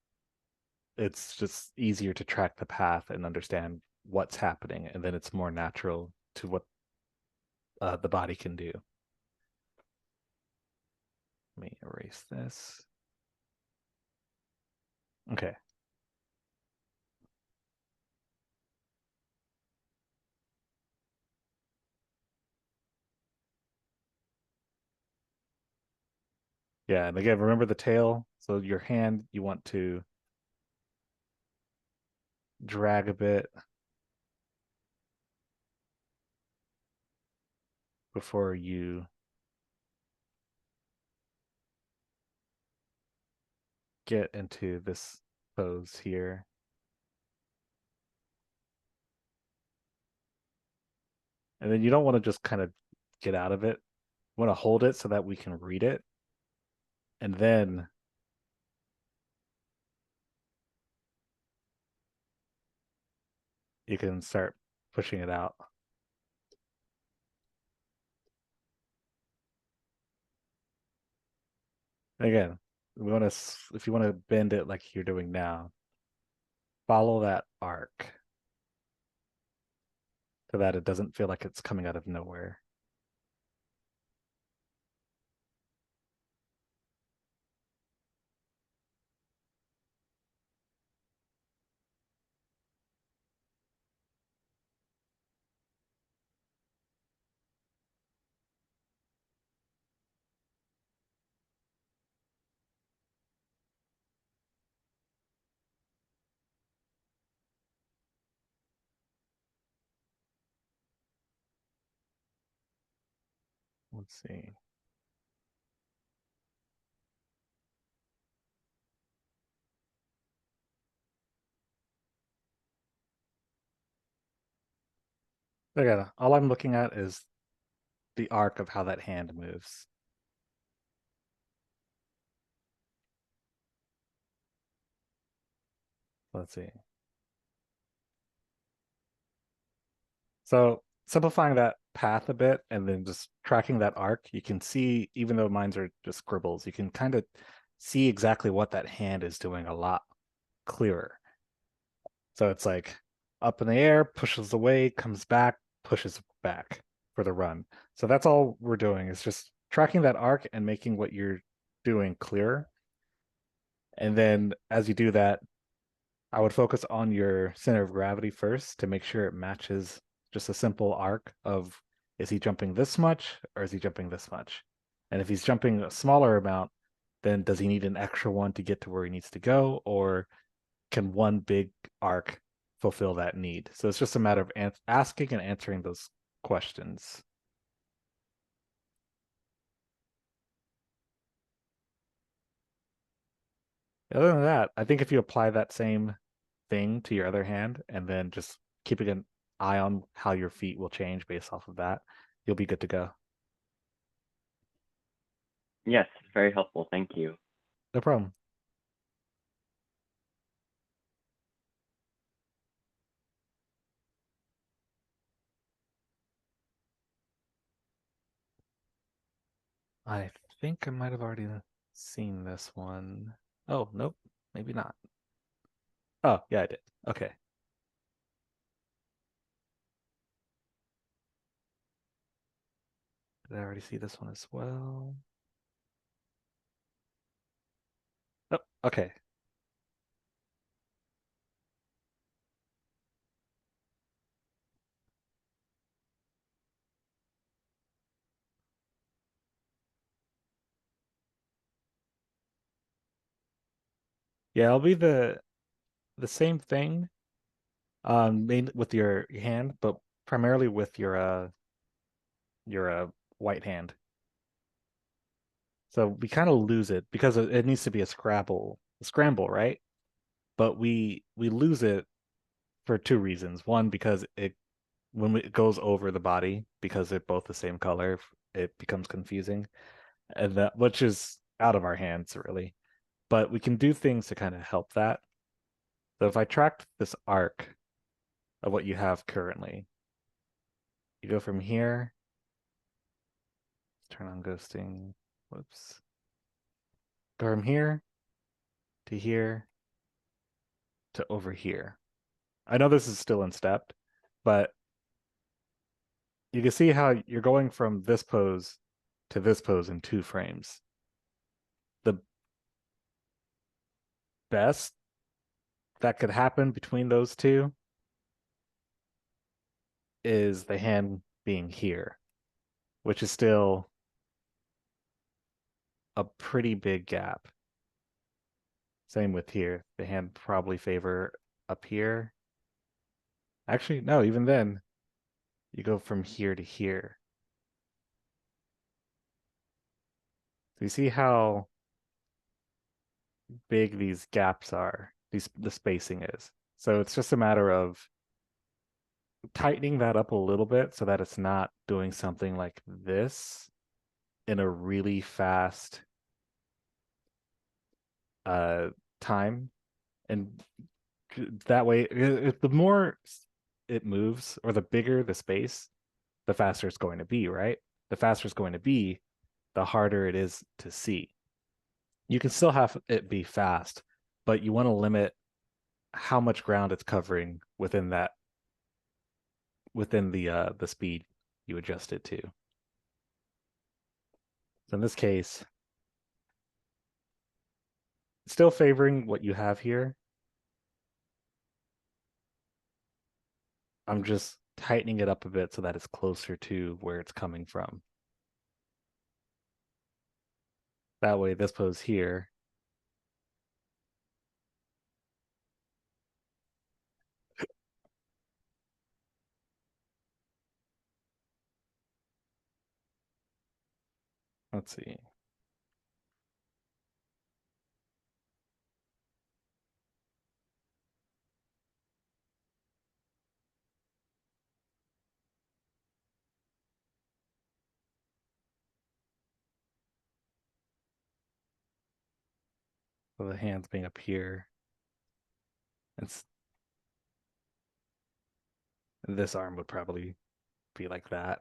It's just easier to track the path and understand what's happening, and then it's more natural to what the body can do. Let me erase this. Okay. Yeah, and again, remember the tail. So your hand, you want to drag a bit before you get into this pose here. And then you don't want to just kind of get out of it. You want to hold it so that we can read it. And then you can start pushing it out. Again, if you want to bend it like you're doing now, follow that arc so that it doesn't feel like it's coming out of nowhere. Let's see. Again, all I'm looking at is the arc of how that hand moves. Let's see. So simplifying that path a bit and then just tracking that arc, you can see, even though mines are just scribbles, you can kind of see exactly what that hand is doing a lot clearer. So it's like up in the air, pushes away, comes back, pushes back for the run. So that's all we're doing is just tracking that arc and making what you're doing clearer. And then as you do that, I would focus on your center of gravity first to make sure it matches just a simple arc of, is he jumping this much or is he jumping this much? And if he's jumping a smaller amount, then does he need an extra one to get to where he needs to go? Or can one big arc fulfill that need? So it's just a matter of asking and answering those questions. Other than that, I think if you apply that same thing to your other hand and then just keeping an eye on how your feet will change based off of that, you'll be good to go. Yes, very helpful. Thank you. No problem. I think I might have already seen this one. Oh, nope, maybe not. Oh, yeah, I did. Okay. Did I already see this one as well? Oh, okay. Yeah, it'll be the same thing, main with your hand, but primarily with your white hand. So we kind of lose it because it needs to be a scramble, right? But we lose it for two reasons. One, because it when it goes over the body, because they're both the same color, it becomes confusing, and that which is out of our hands really. But we can do things to kind of help that. So if I tracked this arc of what you have currently, you go from here, turn on ghosting, whoops. Go from here to here to over here. I know this is still in step, but you can see how you're going from this pose to this pose in 2 frames. The best that could happen between those two is the hand being here, which is still a pretty big gap. Same with here. The hand probably favor up here. Actually, no, even then, you go from here to here. So you see how big these gaps are, the spacing is. So it's just a matter of tightening that up a little bit so that it's not doing something like this in a really fast time. And that way, the more it moves or the bigger the space, the faster it's going to be, right? The faster it's going to be, the harder it is to see. You can still have it be fast, but you want to limit how much ground it's covering within the speed you adjust it to. So in this case, still favoring what you have here. I'm just tightening it up a bit so that it's closer to where it's coming from. That way, this pose here, let's see. So the hands being up here. It's this arm would probably be like that.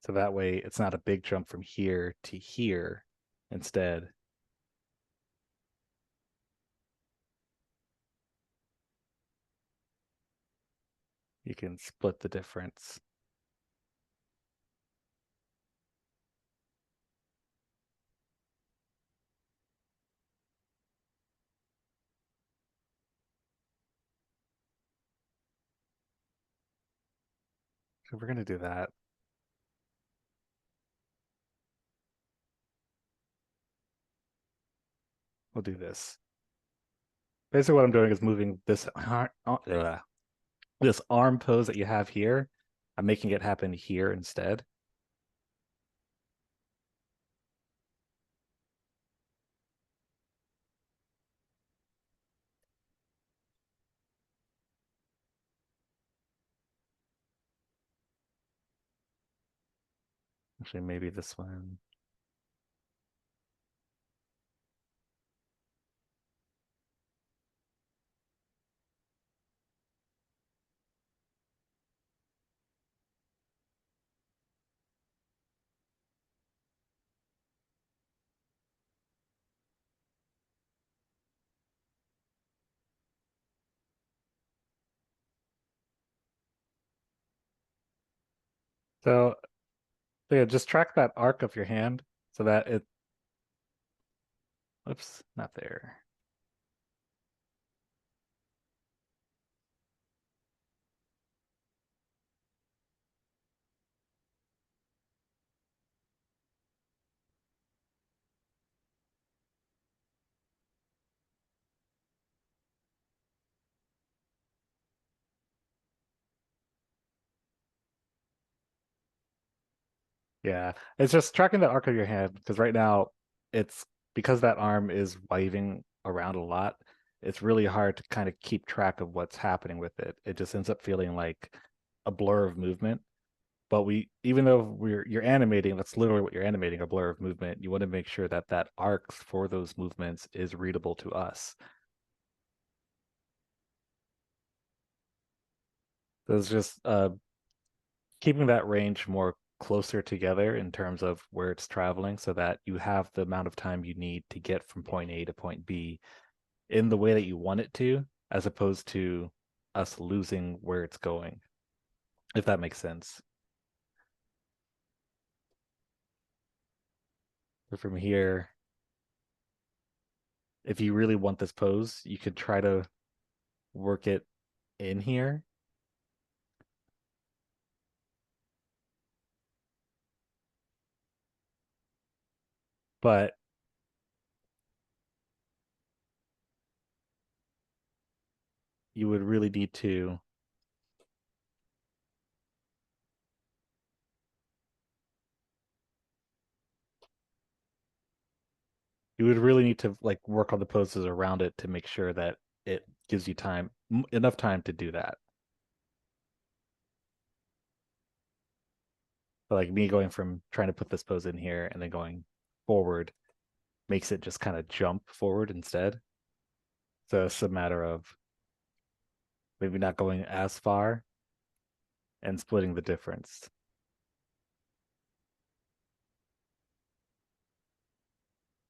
So that way it's not a big jump from here to here. Instead, you can split the difference. So we're going to do that. we'll do this. Basically, what I'm doing is moving this this arm pose that you have here. I'm making it happen here instead. Actually, maybe this one. So yeah, just track that arc of your hand so that it, oops, not there. Yeah, it's just tracking the arc of your hand because right now it's because that arm is waving around a lot, it's really hard to kind of keep track of what's happening with it. It just ends up feeling like a blur of movement. But even though you're animating, that's literally what you're animating, a blur of movement. You want to make sure that that arc for those movements is readable to us. So it's just keeping that range more closer together in terms of where it's traveling so that you have the amount of time you need to get from point A to point B in the way that you want it to, as opposed to us losing where it's going, if that makes sense. So from here, if you really want this pose, you could try to work it in here. But you would really need to like work on the poses around it to make sure that it gives you time, enough time to do that. But like me going from trying to put this pose in here and then going forward makes it just kind of jump forward instead. So it's a matter of maybe not going as far and splitting the difference.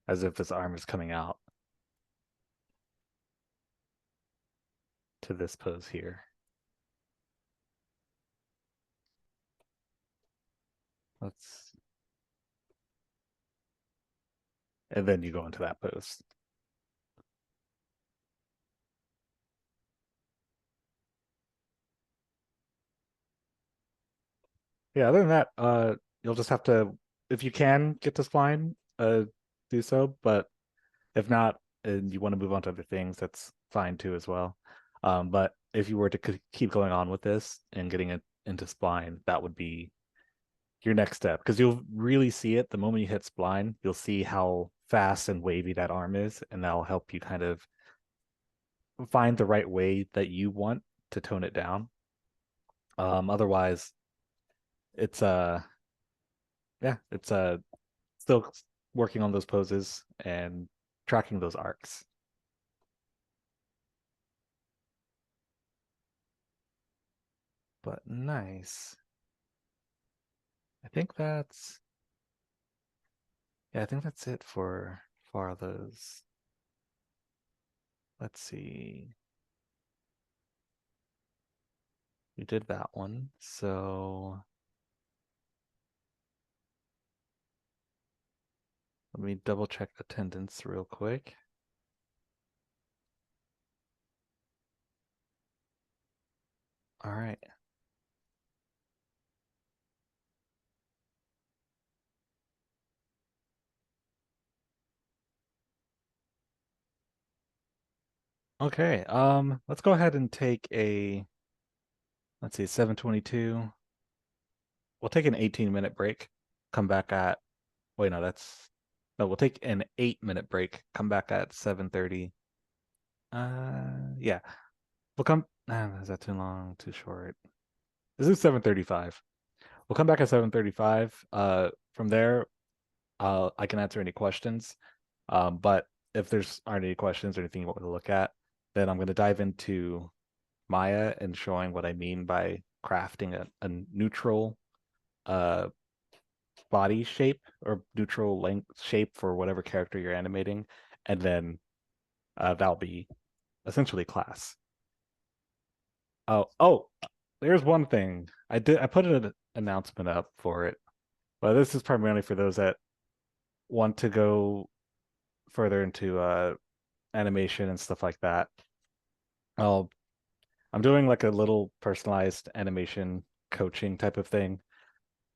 As if this arm is coming out to this pose here. And then you go into that pose. Yeah, other than that, you'll just have to, if you can get to spline, do so. But if not, and you want to move on to other things, that's fine too as well. But if you were to keep going on with this and getting it into spline, that would be your next step, because you'll really see it the moment you hit spline. You'll see how fast and wavy that arm is, and that'll help you kind of find the right way that you want to tone it down. Otherwise, it's yeah, it's still working on those poses and tracking those arcs. But nice. I think that's it for those. Let's see. We did that one, so let me double check attendance real quick. All right. Okay, let's go ahead and take a, let's see, 7:22. We'll take an 18-minute break. Come back at, wait, no, no, we'll take an 8-minute break. Come back at 7:30. Yeah, we'll come. Is that too long? Too short? This is 7:35. We'll come back at 7:35. From there, I can answer any questions. But if there's aren't any questions or anything you want me to look at, then I'm going to dive into Maya and showing what I mean by crafting a neutral uh body shape or neutral length shape for whatever character you're animating, and then that'll be essentially class. Oh, there's one thing I put an announcement up for it, but this is primarily for those that want to go further into animation and stuff like that. I'll I'm doing like a little personalized animation coaching type of thing.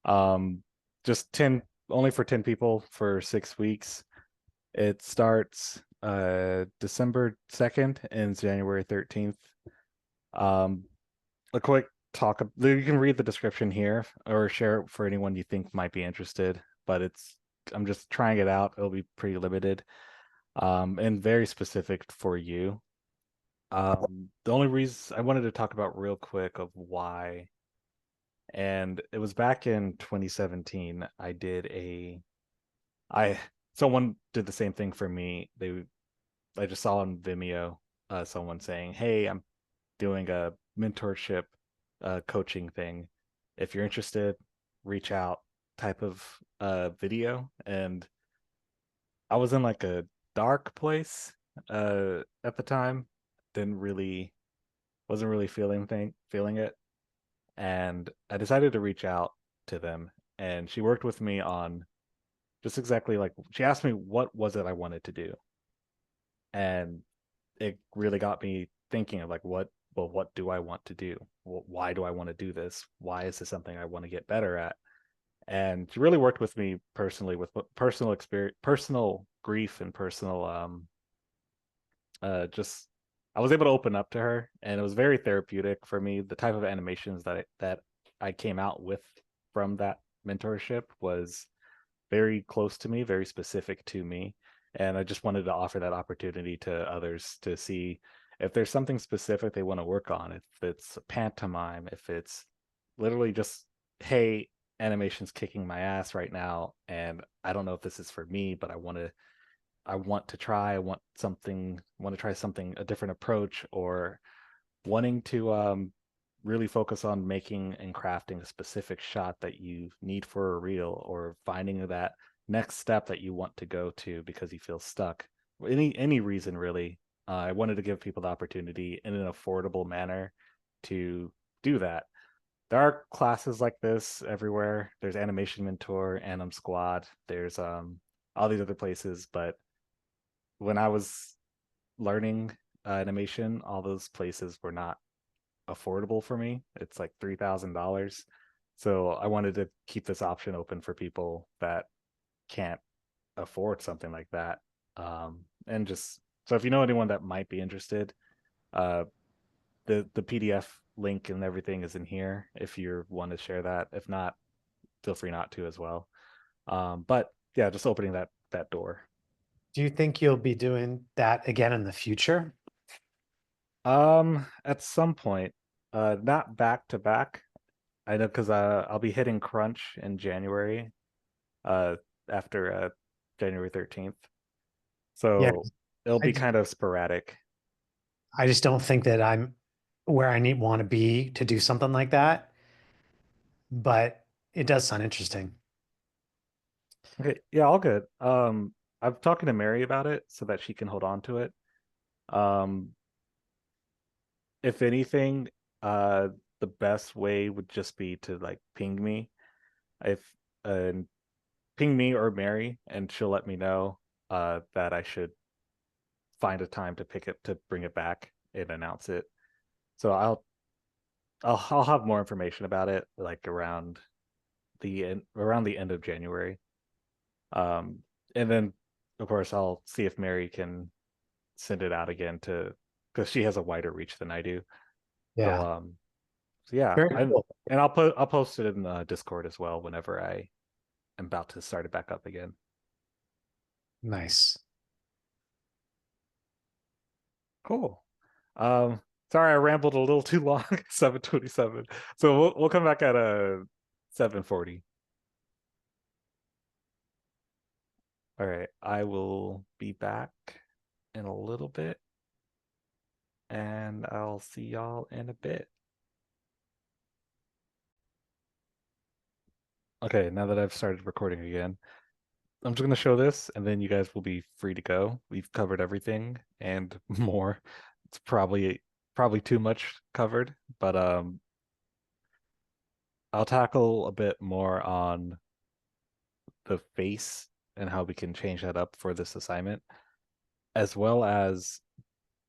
Um, just 10, only for 10 people for 6 weeks. It starts December 2nd and January 13th. A quick talk, you can read the description here or share it for anyone you think might be interested, but I'm just trying it out. It'll be pretty limited and very specific for you. The only reason I wanted to talk about real quick of why, and it was back in 2017. Someone did the same thing for me. I just saw on Vimeo someone saying, "Hey, I'm doing a mentorship coaching thing. If you're interested, reach out." Type of video, and I was in like a dark place at the time. Didn't really wasn't really feeling it, and I decided to reach out to them. And she worked with me on just exactly like she asked me what was it I wanted to do, and it really got me thinking of like what do I want to do? Why do I want to do this? Why is this something I want to get better at? And she really worked with me personally with personal experience, personal grief, and personal just I was able to open up to her, and it was very therapeutic for me. The type of animations that I came out with from that mentorship was very close to me, very specific to me, and I just wanted to offer that opportunity to others to see if there's something specific they want to work on. If it's pantomime, if it's literally just, hey, animation's kicking my ass right now, and I don't know if this is for me, but I want to try something, a different approach, or wanting to really focus on making and crafting a specific shot that you need for a reel, or finding that next step that you want to go to because you feel stuck. Any reason really. I wanted to give people the opportunity in an affordable manner to do that. There are classes like this everywhere. There's Animation Mentor, Anim Squad. There's all these other places, but when I was learning animation, all those places were not affordable for me. It's like $3,000. So I wanted to keep this option open for people that can't afford something like that. And just so if you know anyone that might be interested, uh, the PDF link and everything is in here if you want to share that. If not, feel free not to as well. But yeah, just opening that door. Do you think you'll be doing that again in the future? At some point, not back to back. I know because I'll be hitting crunch in January, uh, after January 13th. Yeah, So it'll I be just, kind of sporadic. I just don't think that I'm where I want to be to do something like that. But it does sound interesting. Okay, yeah, all good. I'm talking to Mary about it so that she can hold on to it. Um, if anything, uh, the best way would just be to like ping me, if uh, ping me or Mary, and she'll let me know that I should find a time to bring it back and announce it. So I'll have more information about it like around the end of January. And then of course I'll see if Mary can send it out again to because she has a wider reach than I do. Yeah. So yeah, Very cool. and I'll post it in the Discord as well whenever I am about to start it back up again. Nice. Cool. Sorry I rambled a little too long. 7:27. So we'll come back at 7:40. All right, I will be back in a little bit, and I'll see y'all in a bit. Okay, now that I've started recording again, I'm just gonna show this, and then you guys will be free to go. We've covered everything and more. It's probably too much covered, but I'll tackle a bit more on the face and how we can change that up for this assignment, as well as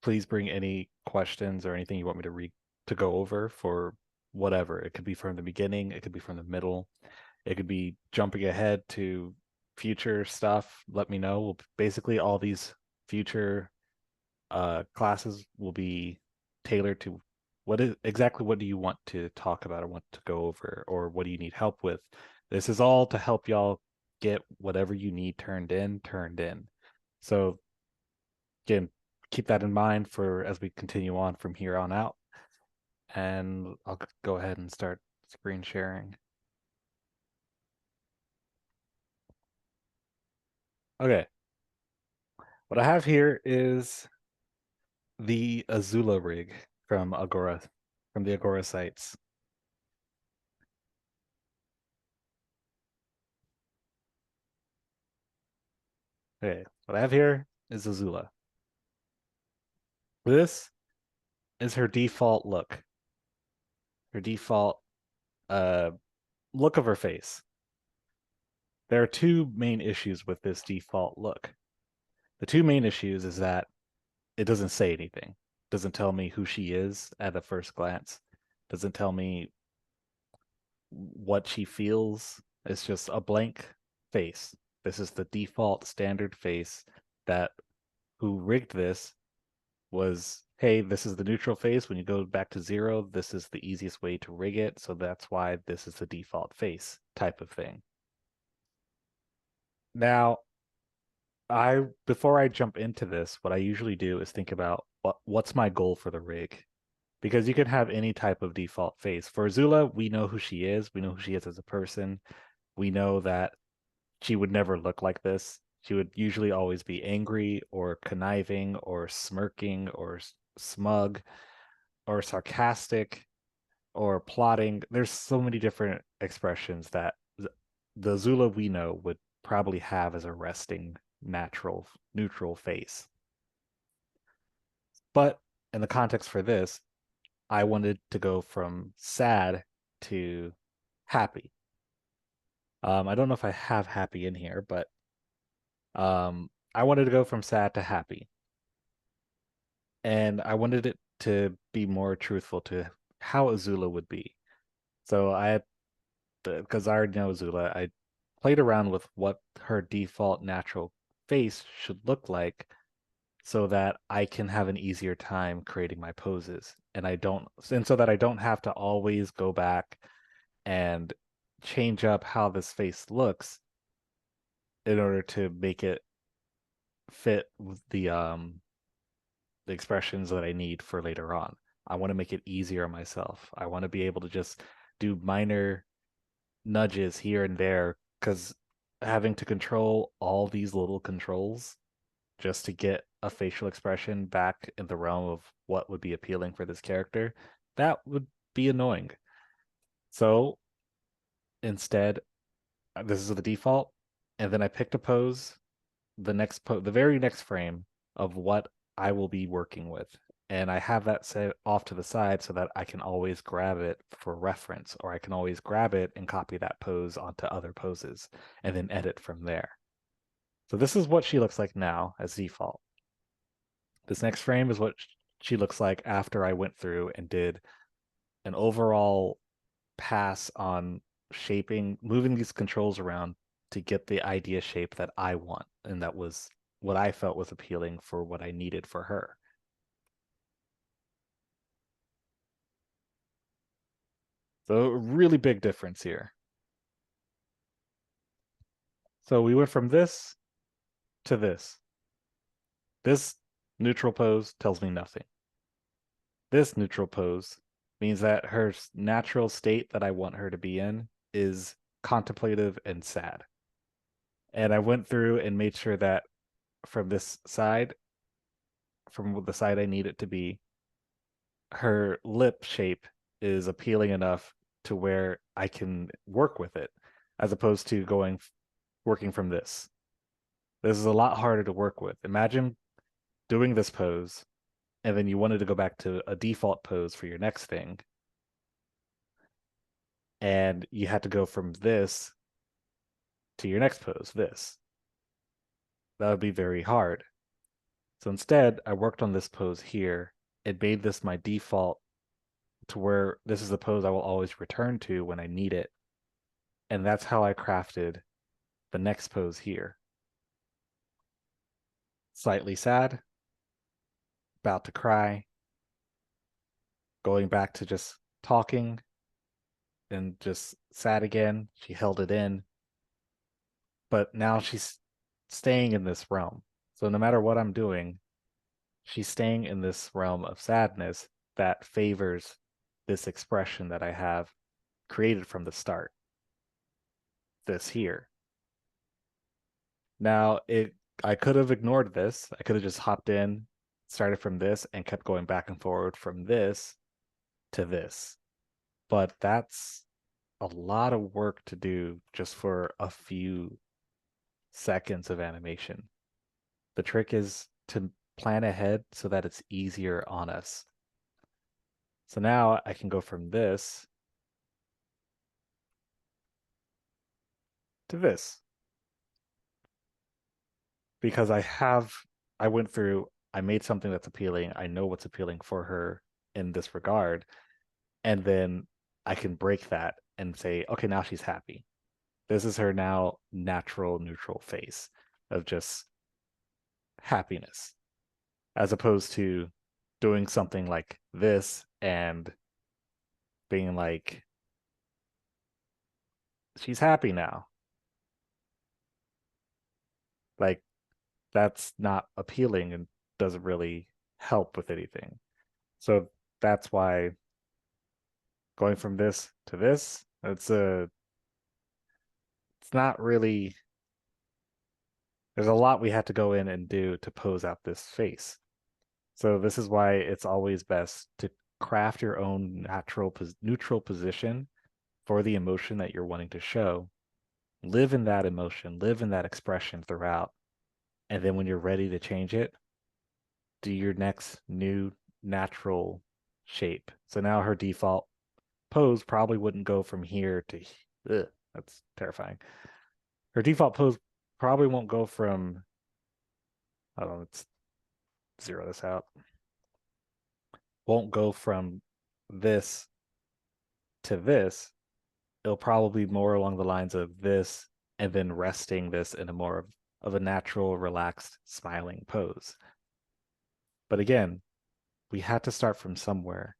please bring any questions or anything you want me to go over for whatever. It could be from the beginning, it could be from the middle, it could be jumping ahead to future stuff. Let me know. Basically, all these future classes will be tailored to what do you want to talk about or want to go over, or what do you need help with. This is all to help y'all get whatever you need turned in. So again, keep that in mind for as we continue on from here on out. And I'll go ahead and start screen sharing. Okay. What I have here is the Azula rig from Agora, from the Agora sites. Okay, what I have here is Azula. This is her default look. Her default look of her face. There are two main issues with this default look. The two main issues is that it doesn't say anything. It doesn't tell me who she is at a first glance. It doesn't tell me what she feels. It's just a blank face. This is the default standard face that who rigged this was, hey, this is the neutral face. When you go back to 0, this is the easiest way to rig it. So that's why this is the default face type of thing. Now, before I jump into this, what I usually do is think about what's my goal for the rig. Because you can have any type of default face. For Azula, we know who she is. We know who she is as a person. We know that she would never look like this. She would usually always be angry or conniving or smirking or smug or sarcastic or plotting. There's so many different expressions that the Azula we know would probably have as a resting, natural, neutral face. But in the context for this, I wanted to go from sad to happy. I don't know if I have happy in here, but I wanted to go from sad to happy. And I wanted it to be more truthful to how Azula would be. So because I already know Azula, I played around with what her default natural face should look like so that I can have an easier time creating my poses. And so that I don't have to always go back and change up how this face looks in order to make it fit with the expressions that I need for later on. I want to make it easier on myself. I want to be able to just do minor nudges here and there, because having to control all these little controls just to get a facial expression back in the realm of what would be appealing for this character, that would be annoying. So instead, this is the default, and then I picked a pose, the very next frame of what I will be working with. And I have that set off to the side so that I can always grab it for reference, or I can always grab it and copy that pose onto other poses and then edit from there. So this is what she looks like now as default. This next frame is what she looks like after I went through and did an overall pass on moving these controls around to get the idea shape that I want. And that was what I felt was appealing for what I needed for her. So a really big difference here. So we went from this to this. This neutral pose tells me nothing. This neutral pose means that her natural state that I want her to be in is contemplative and sad. And I went through and made sure that from this side, from the side I need it to be, her lip shape is appealing enough to where I can work with it, as opposed to working from this. This is a lot harder to work with. Imagine doing this pose, and then you wanted to go back to a default pose for your next thing, and you had to go from this to your next pose, this. That would be very hard. So instead, I worked on this pose here. It made this my default to where this is the pose I will always return to when I need it. And that's how I crafted the next pose here. Slightly sad, about to cry, going back to just talking, and just sad again. She held it in. But now she's staying in this realm. So no matter what I'm doing, she's staying in this realm of sadness that favors this expression that I have created from the start. This here. Now, I could have ignored this. I could have just hopped in, started from this, and kept going back and forward from this to this. But that's a lot of work to do just for a few seconds of animation. The trick is to plan ahead so that it's easier on us. So now I can go from this to this. Because I went through, I made something that's appealing. I know what's appealing for her in this regard. And then I can break that and say, okay, now she's happy. This is her now natural neutral face of just happiness, as opposed to doing something like this and being like, she's happy now. Like, that's not appealing and doesn't really help with anything. So that's why going from this to this, it's not really, there's a lot we had to go in and do to pose out this face. So this is why it's always best to craft your own neutral position for the emotion that you're wanting to show. Live in that emotion, live in that expression throughout. And then when you're ready to change it, do your next new natural shape. So now her default pose probably wouldn't go from here to, that's terrifying. Her default pose probably won't go from, I don't know, let's zero this out. Won't go from this to this. It'll probably be more along the lines of this and then resting this in a more of a natural, relaxed, smiling pose. But again, we had to start from somewhere,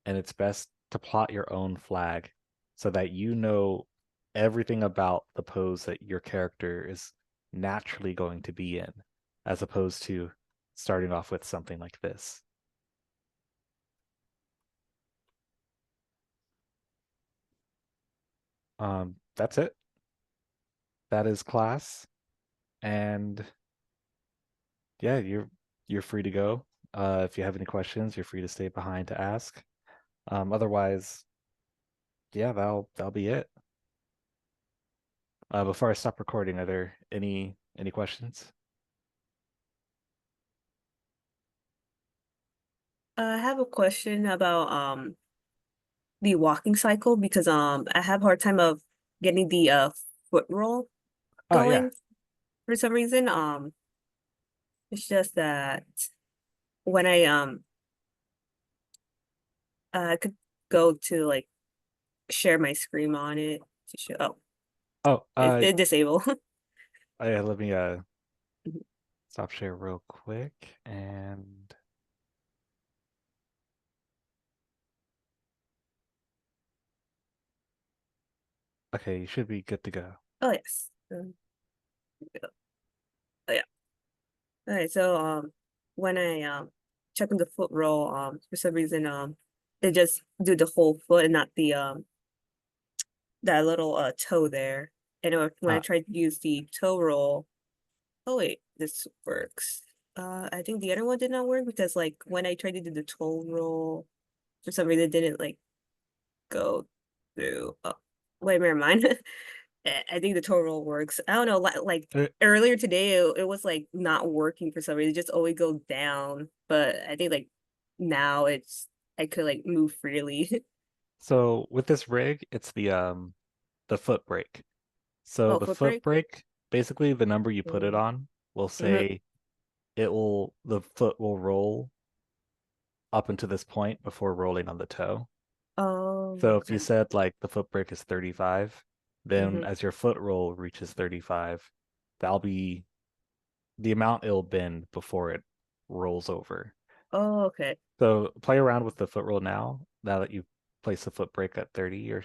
and it's best to plot your own flag so that you know everything about the pose that your character is naturally going to be in, as opposed to starting off with something like this. That's it. That is class. And yeah, you're free to go. If you have any questions, you're free to stay behind to ask. Otherwise, yeah, that'll be it. Before I stop recording, are there any questions? I have a question about the walking cycle because I have a hard time of getting the foot roll Oh yeah. going for some reason. It's just that when I could go to like share my screen on it to show it disable. Yeah, let me Mhm. stop share real quick and Okay, you should be good to go. Oh yes. Oh yeah. Alright, so when I check on the foot roll, for some reason it just do the whole foot and not the that little toe there. And when I Uh, tried to use the toe roll, oh wait, this works. I think the other one did not work because like when I tried to do the toe roll, for some reason it didn't like go through. Oh, wait, never mind. I think the toe roll works. I don't know, like uh, earlier today it was like not working for some reason. It just always go down. But I think like now I could like move freely. so with this rig, it's the foot brake. So Oh, the foot foot brake? brake, basically the number you put it on will Mm-hmm. say the foot will roll up into this point before rolling on the toe. Oh, So if you okay. said like the foot brake is 35, then Mm-hmm. as your foot roll reaches 35, that'll be the amount it'll bend before it rolls over. Oh, okay. So play around with the foot roll now that you've placed the foot brake at 30 or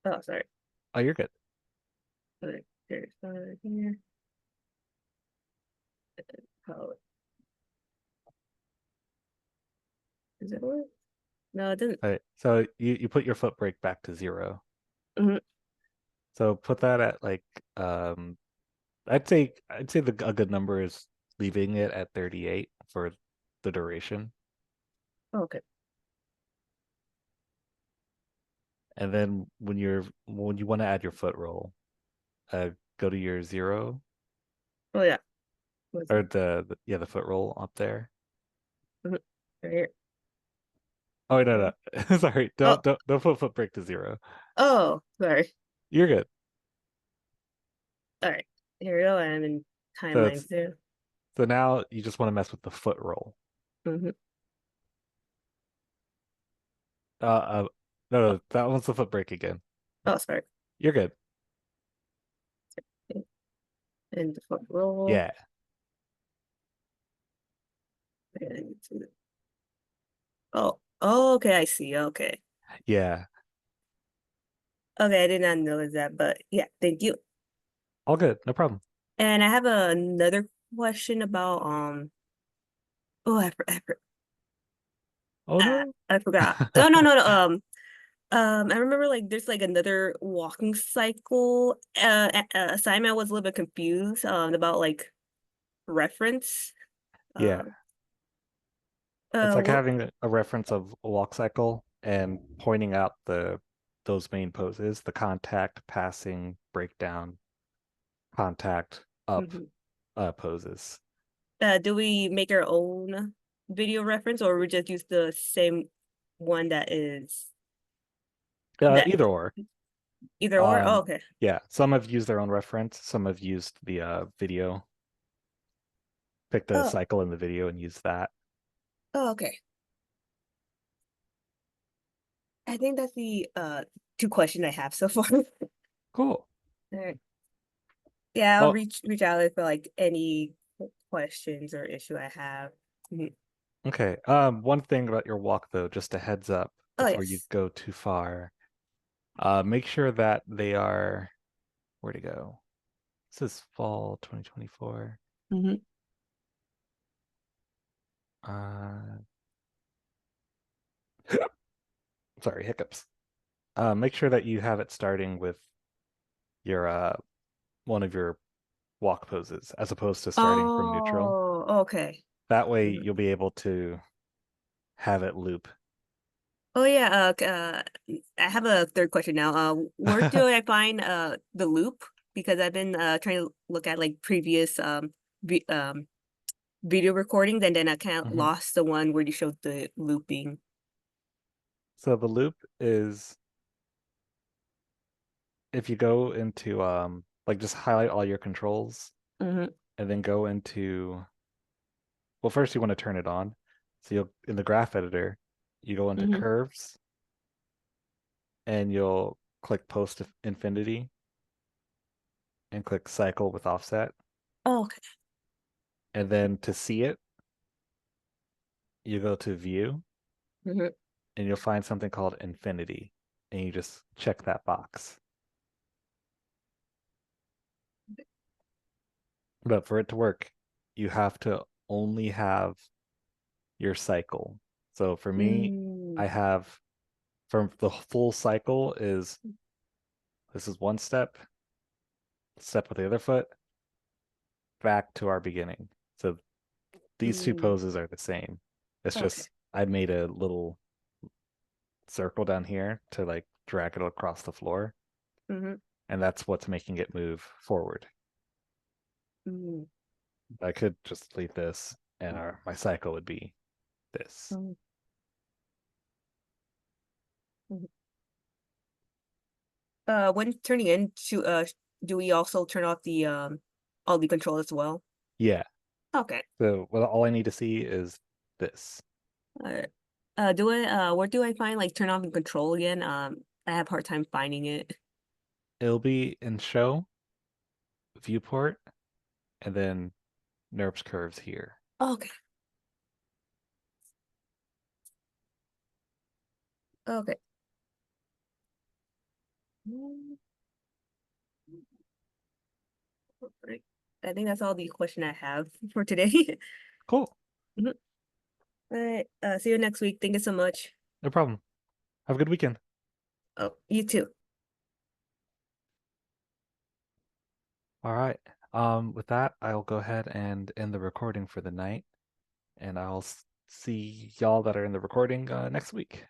Oh, sorry. oh, you're good. Okay, there's here. Oh, is it work? No, it didn't. All right. So you put your foot brake back to 0. Mhm. So put that at like I'd say a good number is leaving it at 38 for the duration. Oh, okay. And then when you want to add your foot roll, go to your 0 Oh yeah. What's or it? the foot roll up there. Mhm. Right here. Oh no no sorry, Oh, don't put foot brake to 0. oh, sorry. You're good. All right. Here we go. I'm in So timeline it's 0. so now you just want to mess with the foot roll. Mm-hmm. Uh, uh Oh, no, that one's the foot brake again. oh, sorry. You're good. Okay. And the foot roll. Yeah. And oh, okay. I see. Okay. Yeah. Okay. I did not notice that, but yeah, thank you. All good. No problem. And I have another question about oh, Oh no. I forgot. Oh no. I remember like there's like another walking cycle assignment. I was a little bit confused about like reference. Yeah. Um It's like what having a reference of a walk cycle and pointing out those main poses, the contact, passing, breakdown, contact, up mhm. poses. Do we make our own video reference or we just use the same one that Either or. either or? Oh, okay. Yeah, some have used their own reference, some have used the video, pick the Oh, cycle in the video and use that. oh, okay. I think that's the two questions I have so far. Cool. All right. Yeah, I'll Well, reach out if like any questions or issue I have. Mhm. okay. One thing about your walk though, just a heads up Oh before you yes. go too far. Make sure that they are where to go. This is fall 2024. Mm-hmm. Uh, sorry, hiccups. Make sure that you have it starting with your one of your walk poses as opposed to starting from neutral. Oh, okay. That way Mhm. you'll be able to have it loop. Oh yeah, I have a third question now. Where do I find the loop? Because I've been trying to look at like previous vi video recordings and then I kind of Mhm. lost the one where you showed the looping. So the loop is if you go into like just highlight all your controls Mm-hmm. and then go into well first you want to turn it on. So you'll in the graph editor, you go into Mm-hmm. curves and you'll click post infinity and click cycle with offset. Oh, okay. And then to see it, you go to view Mm-hmm. and you'll find something called infinity and you just check that box. But for it to work, you have to only have your cycle. So for me, I have from the full cycle is this is one step, step with the other foot, back to our beginning. So these two poses are the same. It's Okay. just I made a little circle down here to like drag it across the floor, Mm-hmm. and that's what's making it move forward. Mm. I could just delete this, and my cycle would be this. Mm. When turning into do we also turn off the all the control as well? Yeah. Okay. So all I need to see is this. Alright. Where do I find like turn off and control again? I have a hard time finding it. It'll be in show, viewport, and then NURBS curves here. Okay. Okay. Alright. I think that's all the question I have for today. Cool. All right. See you next week. Thank you so much. No problem. Have a good weekend. Oh, you too. All right. With that, I'll go ahead and end the recording for the night, and I'll see y'all that are in the recording next week.